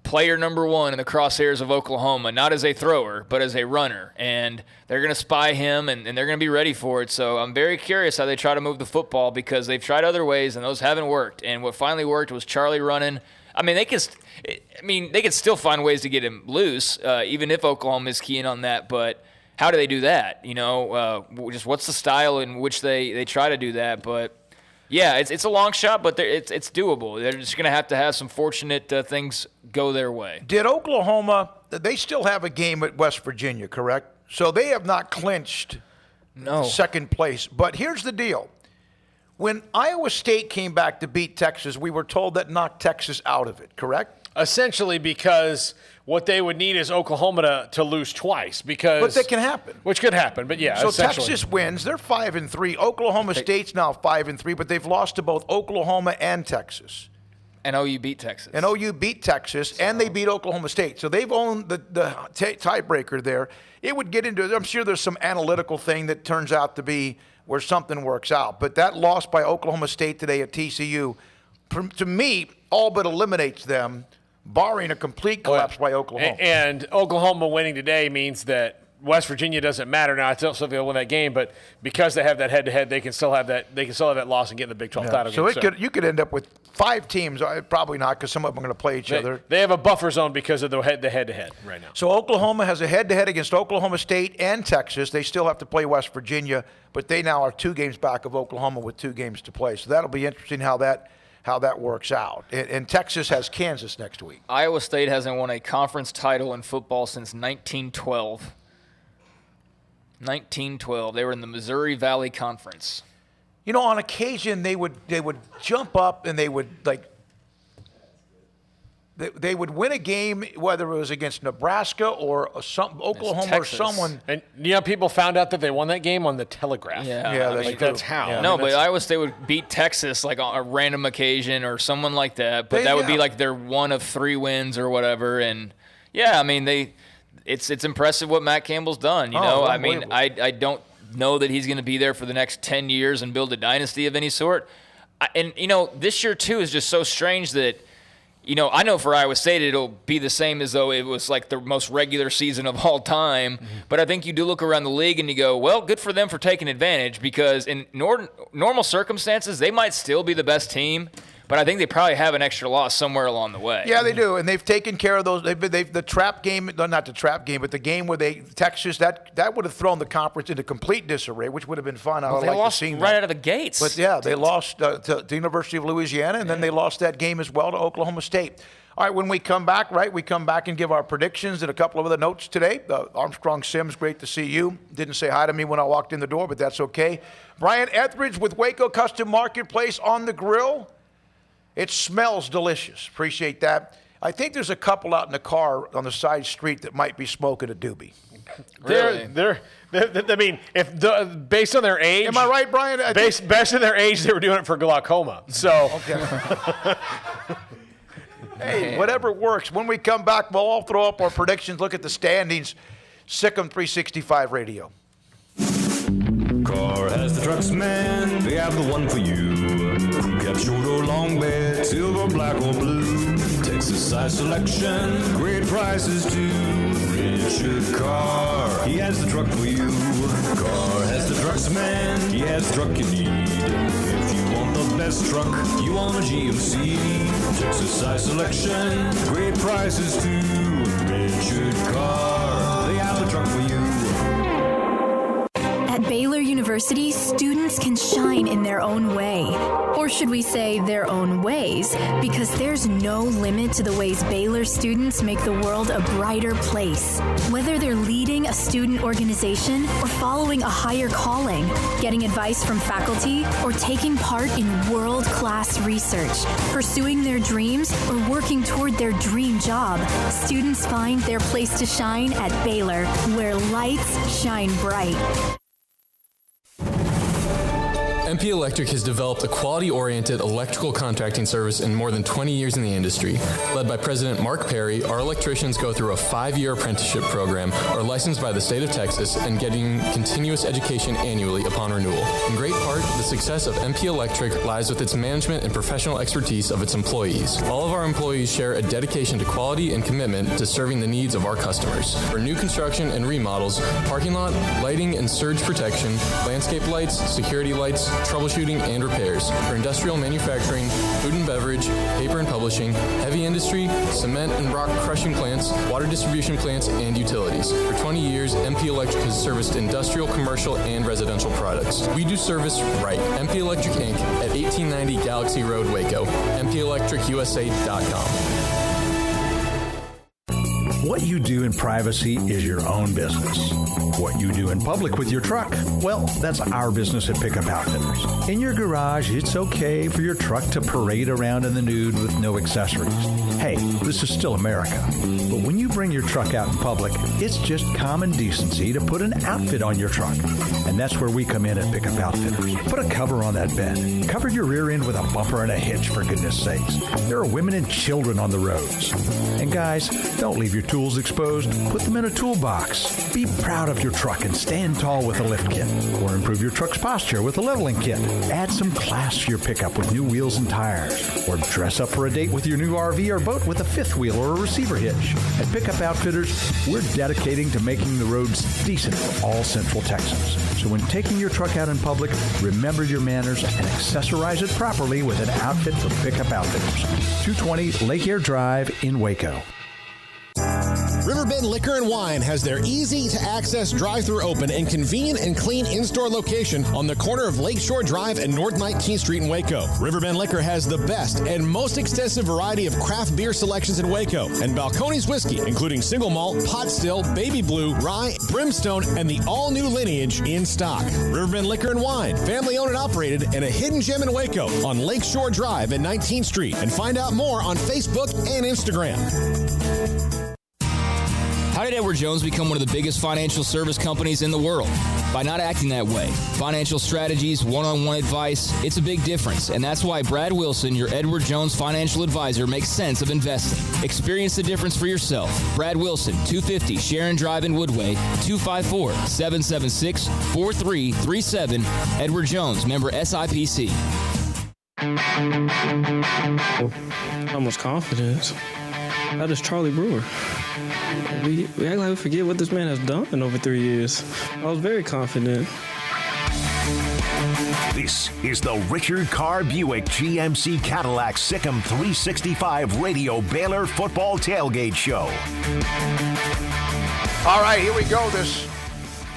player number one in the crosshairs of Oklahoma, not as a thrower, but as a runner. And they're going to spy him, and they're going to be ready for it. So I'm very curious how they try to move the football because they've tried other ways, and those haven't worked. And what finally worked was Charlie running. I mean, they could still find ways to get him loose, even if Oklahoma is keying on that. But how do they do that? Just what's the style in which they try to do that? But yeah, it's a long shot, but it's doable. They're just going to have some fortunate things go their way. Did Oklahoma – they still have a game at West Virginia, correct? So they have not clinched second place. But here's the deal. When Iowa State came back to beat Texas, we were told that knocked Texas out of it, correct? Essentially because what they would need is Oklahoma to lose twice. But that can happen. Which could happen, but yeah. So Texas wins. They're 5-3. Oklahoma State's now 5-3, but they've lost to both Oklahoma and Texas. And OU beat Texas. And they beat Oklahoma State. So they've owned the tiebreaker there. It would get into – I'm sure there's some analytical thing that turns out to be where something works out. But that loss by Oklahoma State today at TCU, to me, all but eliminates them, barring a complete collapse by Oklahoma. And Oklahoma winning today means that West Virginia doesn't matter now. I still think they'll win that game, but because they have that head-to-head, they can still have that loss and get in the Big 12 title game. So you could end up with 5 teams. Probably not, because some of them are going to play each other. They have a buffer zone because of the head-to-head right now. So Oklahoma has a head-to-head against Oklahoma State and Texas. They still have to play West Virginia, but they now are 2 games back of Oklahoma with 2 games to play. So that'll be interesting how that works out. And Texas has Kansas next week. Iowa State hasn't won a conference title in football since 1912. 1912. They were in the Missouri Valley Conference. On occasion they would jump up and they would they would win a game, whether it was against Nebraska or Oklahoma or someone. And people found out that they won that game on the Telegraph. Yeah, that's how. Yeah. No, but Iowa State would beat Texas like on a random occasion or someone like that. But that would be like their 1 of 3 wins or whatever. And yeah, I mean it's impressive what Matt Campbell's done. I mean, I don't know that he's going to be there for the next 10 years and build a dynasty of any sort. And this year too is just so strange that. I know for Iowa State it'll be the same as though it was like the most regular season of all time. Mm-hmm. But I think you do look around the league and you go, well, good for them for taking advantage because in normal circumstances they might still be the best team. but I think they probably have an extra loss somewhere along the way. Yeah, they do, and they've taken care of those. The trap game, not the trap game, but the game where Texas, that would have thrown the conference into complete disarray, which would have been fun. I would they like lost to see right out of the gates. But yeah, they lost to the University of Louisiana, and then they lost that game as well to Oklahoma State. All right, when we come back, we come back and give our predictions and a couple of other notes today. Armstrong Sims, great to see you. Didn't say hi to me when I walked in the door, but that's okay. Brian Etheridge with Waco Custom Marketplace on the grill. It smells delicious. Appreciate that. I think there's a couple out in the car on the side street that might be smoking a doobie. Really? I mean, based on their age. Am I right, Brian? Based on their age, they were doing it for glaucoma. So. Okay. Hey, whatever works. When we come back, we'll all throw up our predictions, look at the standings. Sic'Em365 Radio. Car has the trucks, man. They have the one for you. Crew cab, short or long bed, silver, black or blue. Texas size selection, great prices too. Richard Carr, he has the truck for you. Carr has the trucks, man. He has the truck you need. If you want the best truck, you want a GMC. Texas size selection, great prices too. Richard Carr, they have the truck for you. At Baylor University, students can shine in their own way. Or should we say their own ways? Because there's no limit to the ways Baylor students make the world a brighter place. Whether they're leading a student organization or following a higher calling, getting advice from faculty, or taking part in world-class research, pursuing their dreams, or working toward their dream job, students find their place to shine at Baylor, where lights shine bright. MP Electric has developed a quality-oriented electrical contracting service in more than 20 years in the industry. Led by President Mark Perry, our electricians go through a 5-year apprenticeship program, are licensed by the state of Texas, and getting continuous education annually upon renewal. In great part, the success of MP Electric lies with its management and professional expertise of its employees. All of our employees share a dedication to quality and commitment to serving the needs of our customers. For new construction and remodels, parking lot, lighting and surge protection, landscape lights, security lights, troubleshooting and repairs. For industrial manufacturing, food and beverage, paper and publishing, heavy industry, cement and rock crushing plants, water distribution plants, and utilities. For 20 years, MP Electric has serviced industrial, commercial, and residential products. We do service right. MP Electric Inc. at 1890 Galaxy Road, Waco. MPElectricusa.com. What you do in privacy is your own business. What you do in public with your truck, well, that's our business at Pickup Outfitters. In your garage, it's okay for your truck to parade around in the nude with no accessories. Hey, this is still America. But when you bring your truck out in public, it's just common decency to put an outfit on your truck. And that's where we come in at Pickup Outfitters. Put a cover on that bed. Cover your rear end with a bumper and a hitch, for goodness sakes. There are women and children on the roads. And guys, don't leave your tools exposed. Put them in a toolbox. Be proud of your truck and stand tall with a lift kit. Or improve your truck's posture with a leveling kit. Add some class to your pickup with new wheels and tires. Or dress up for a date with your new RV or boat with a fifth wheel or a receiver hitch. At Pickup Outfitters, we're dedicating to making the roads decent for all Central Texans. So when taking your truck out in public, remember your manners and accessorize it properly with an outfit from Pickup Outfitters. 220 Lake Air Drive in Waco. Riverbend Liquor and Wine has their easy-to-access drive-thru open and convenient and clean in-store location on the corner of Lakeshore Drive and North 19th Street in Waco. Riverbend Liquor has the best and most extensive variety of craft beer selections in Waco, and Balcones whiskey, including single malt, pot still, baby blue, rye, brimstone, and the all-new lineage in stock. Riverbend Liquor and Wine, family-owned and operated, and a hidden gem in Waco on Lakeshore Drive and 19th Street. And find out more on Facebook and Instagram. How did Edward Jones become one of the biggest financial service companies in the world? By not acting that way. Financial strategies, one-on-one advice, it's a big difference. And that's why Brad Wilson, your Edward Jones financial advisor, makes sense of investing. Experience the difference for yourself. Brad Wilson, 250 Sharon Drive in Woodway, 254-776-4337. Edward Jones, member SIPC. How much confidence? That is Charlie Brewer. We act like we forget what this man has done in over 3 years. I was very confident. This is the Richard Carr Buick GMC Cadillac Sic'Em 365 Radio Baylor Football Tailgate Show. All right, here we go. This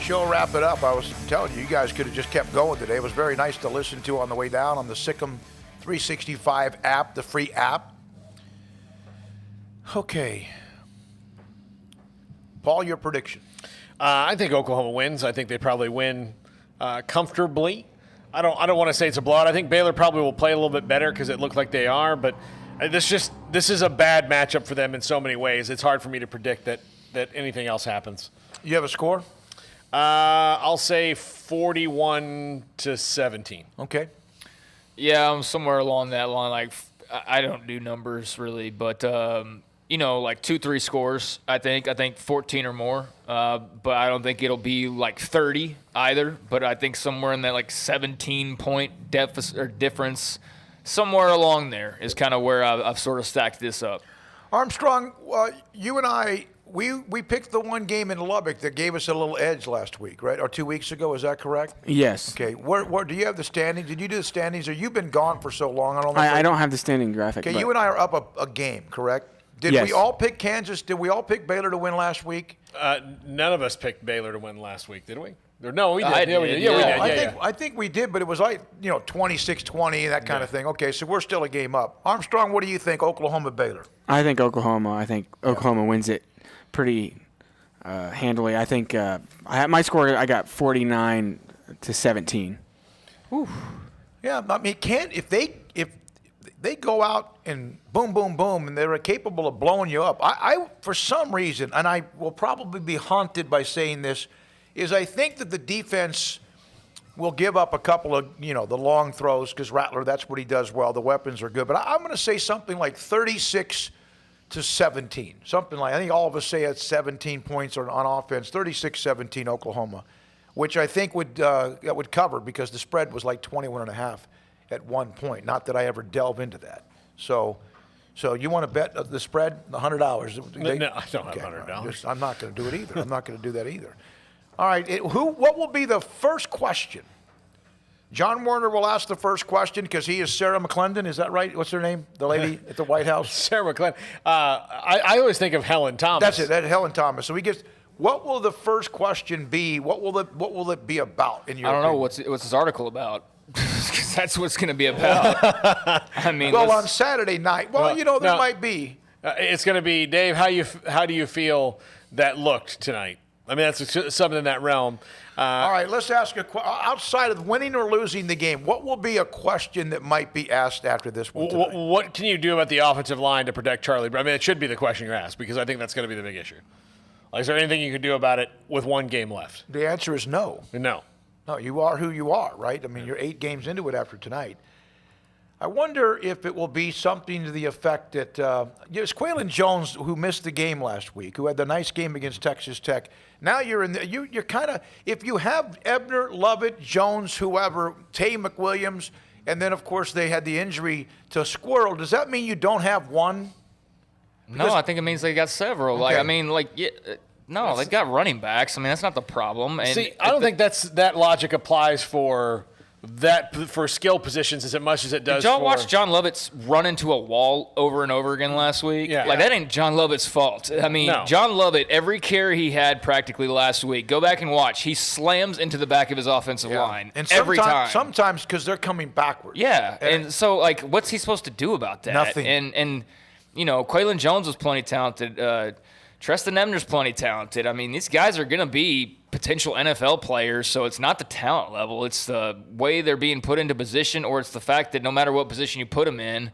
show wrap it up. I was telling you guys could have just kept going today. It was very nice to listen to on the way down on the Sic'Em 365 app, the free app. Okay. Paul, your prediction? I think Oklahoma wins. I think they probably win comfortably. I don't want to say it's a blowout. I think Baylor probably will play a little bit better because it looked like they are, but this is a bad matchup for them in so many ways. It's hard for me to predict that anything else happens. You have a score? I'll say 41-17. Okay. Yeah, I'm somewhere along that line. Like, I don't do numbers really, but like 2-3 scores. I think 14 or more. But I don't think it'll be like 30 either. But I think somewhere in that like 17-point deficit or difference, somewhere along there is kind of where I've sort of stacked this up. Armstrong, you and I, we picked the one game in Lubbock that gave us a little edge last week, right? Or 2 weeks ago, is that correct? Yes. Okay. Where do you have the standings? Did you do the standings? Or you've been gone for so long? I don't have the standing graphic. Okay, you and I are up a game, correct? Did Yes. we all pick Kansas? Did we all pick Baylor to win last week? None of us picked Baylor to win last week, did we? No, we did. I did. We did. I think we did, but it was like 26-20 and that kind of thing. Okay, so we're still a game up. Armstrong, what do you think? Oklahoma, Baylor. I think Oklahoma. I think Oklahoma wins it pretty handily. I think my score. I got 49-17. Ooh. Yeah, I mean, if they go out and boom, boom, boom, and they're capable of blowing you up, I for some reason, and I will probably be haunted by saying this, is I think that the defense will give up a couple of, the long throws because Rattler, that's what he does well. The weapons are good. But I'm going to say something like 36-17. Something like, I think all of us say it's 17 points on offense, 36-17 Oklahoma, which I think would cover because the spread was like 21.5 at one point. Not that I ever delve into that. So you want to bet the spread, $100? No, I don't have $100. I'm not going to do it either. I'm not going to do that either. All right, what will be the first question? John Werner will ask the first question because he is Sarah McClendon. Is that right? What's her name? The lady at the White House? Sarah McClendon. I always think of Helen Thomas. That's it. That's Helen Thomas. So what will the first question be? What will it be about in your I don't know. opinion? What's this article about? Because that's what it's going to be about. I mean, on Saturday night. There might be. It's going to be, Dave, how do you feel that looked tonight? I mean, that's something in that realm. All right, let's ask outside of winning or losing the game, what will be a question that might be asked after this one tonight? What can you do about the offensive line to protect Charlie? I mean, it should be the question you're asked because I think that's going to be the big issue. Like, is there anything you can do about it with one game left? The answer is no. No. No, you are who you are, right? I mean, you're 8 games into it after tonight. I wonder if it will be something to the effect that it's Quaylen Jones who missed the game last week, who had the nice game against Texas Tech. Now you're kind of, if you have Ebner, Lovett, Jones, whoever, Tay McWilliams, and then of course they had the injury to Squirrel. Does that mean you don't have one? No, I think it means they got several. Okay. No, they got running backs. I mean, that's not the problem. And see, I don't think that logic applies for skill positions as much as it does. Did y'all watch John Lovett run into a wall over and over again last week? Yeah. That ain't John Lovett's fault. I mean, No. John Lovett, every carry he had practically last week, go back and watch. He slams into the back of his offensive line And every time. Sometimes because they're coming backwards. Yeah, and so what's he supposed to do about that? Nothing. And Quaylen Jones was plenty talented. Treston Ebner's plenty talented. I mean, these guys are going to be potential NFL players, so it's not the talent level. It's the way they're being put into position, or it's the fact that no matter what position you put them in,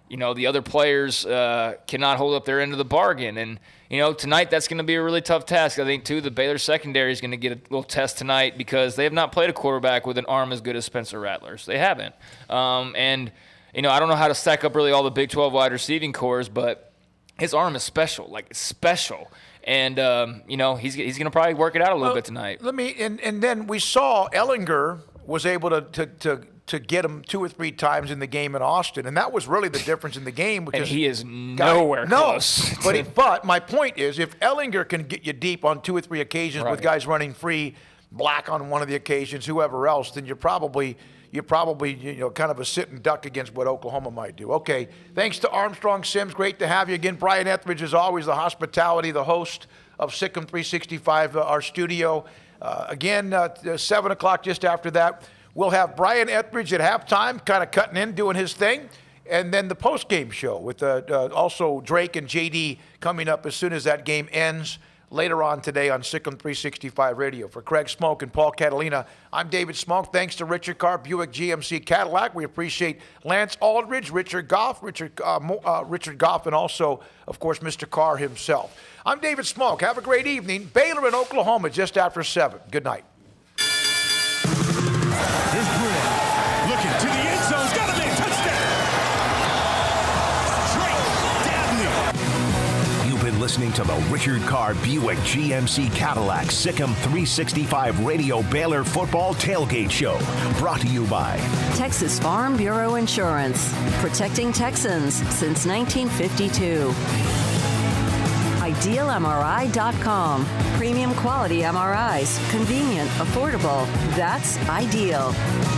the other players cannot hold up their end of the bargain. And, tonight that's going to be a really tough task. I think, too, the Baylor secondary is going to get a little test tonight because they have not played a quarterback with an arm as good as Spencer Rattler's. They haven't. I don't know how to stack up really all the Big 12 wide receiving cores, but his arm is special, special. And, he's going to probably work it out a little bit tonight. And then we saw Ellinger was able to get him 2 or 3 times in the game in Austin, and that was really the difference in the game. Because and he is nowhere close. But my point is, if Ellinger can get you deep on 2 or 3 occasions with guys running free, Black on one of the occasions, whoever else, then you're you're probably, kind of a sitting duck against what Oklahoma might do. Okay, thanks to Armstrong Sims. Great to have you again. Brian Etheridge, as always, the hospitality, the host of Sic'Em365, our studio. Again, 7 o'clock just after that, we'll have Brian Etheridge at halftime, kind of cutting in, doing his thing. And then the post-game show with also Drake and J.D. coming up as soon as that game ends later on today on Sic'Em365 Radio. For Craig Smoke and Paul Catalina, I'm David Smoke. Thanks to Richard Carr, Buick GMC Cadillac. We appreciate Lance Aldridge, Richard Goff, and also, of course, Mr. Carr himself. I'm David Smoke. Have a great evening. Baylor and Oklahoma just after 7. Good night. Here's Brewer. Looking to the end zone. Got a man. Touchdown. You've been listening to the Richard Carr Buick GMC Cadillac Sic'Em365 Radio Baylor Football Tailgate Show. Brought to you by Texas Farm Bureau Insurance. Protecting Texans since 1952. IdealMRI.com. Premium quality MRIs. Convenient, affordable. That's ideal.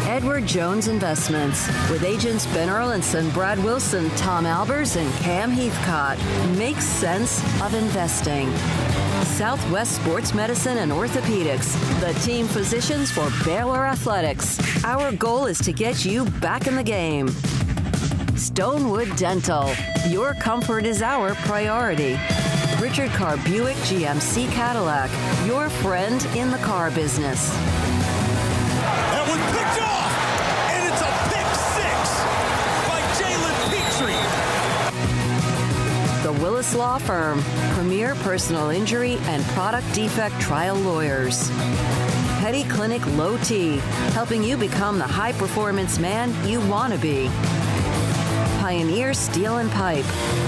Edward Jones Investments. With agents Ben Erlinson, Brad Wilson, Tom Albers, and Cam Heathcott. Makes sense of investing. Southwest Sports Medicine and Orthopedics. The team physicians for Baylor Athletics. Our goal is to get you back in the game. Stonewood Dental. Your comfort is our priority. Richard Carr Buick GMC Cadillac, your friend in the car business. That one picked off, and it's a pick 6 by Jalen Petrie. The Willis Law Firm, premier personal injury and product defect trial lawyers. Petty Clinic Low T, helping you become the high-performance man you want to be. Pioneer Steel and Pipe.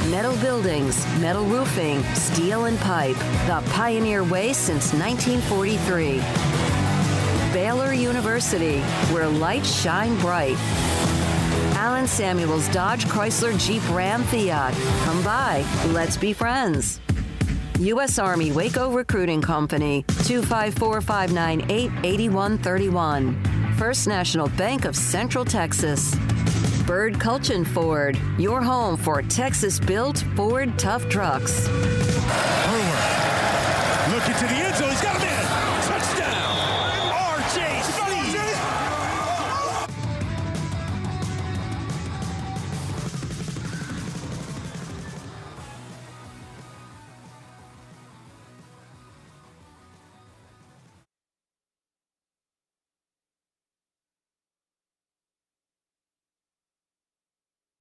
Metal buildings, metal roofing, steel and pipe. The Pioneer way since 1943. Baylor University, where lights shine bright. Allen Samuels Dodge Chrysler Jeep Ram Fiat. Come by, let's be friends. U.S. Army Waco Recruiting Company, 254-598-8131. First National Bank of Central Texas. Bird Culchin Ford, your home for Texas-built Ford tough trucks. Brewer looking to the end zone. He's got a man.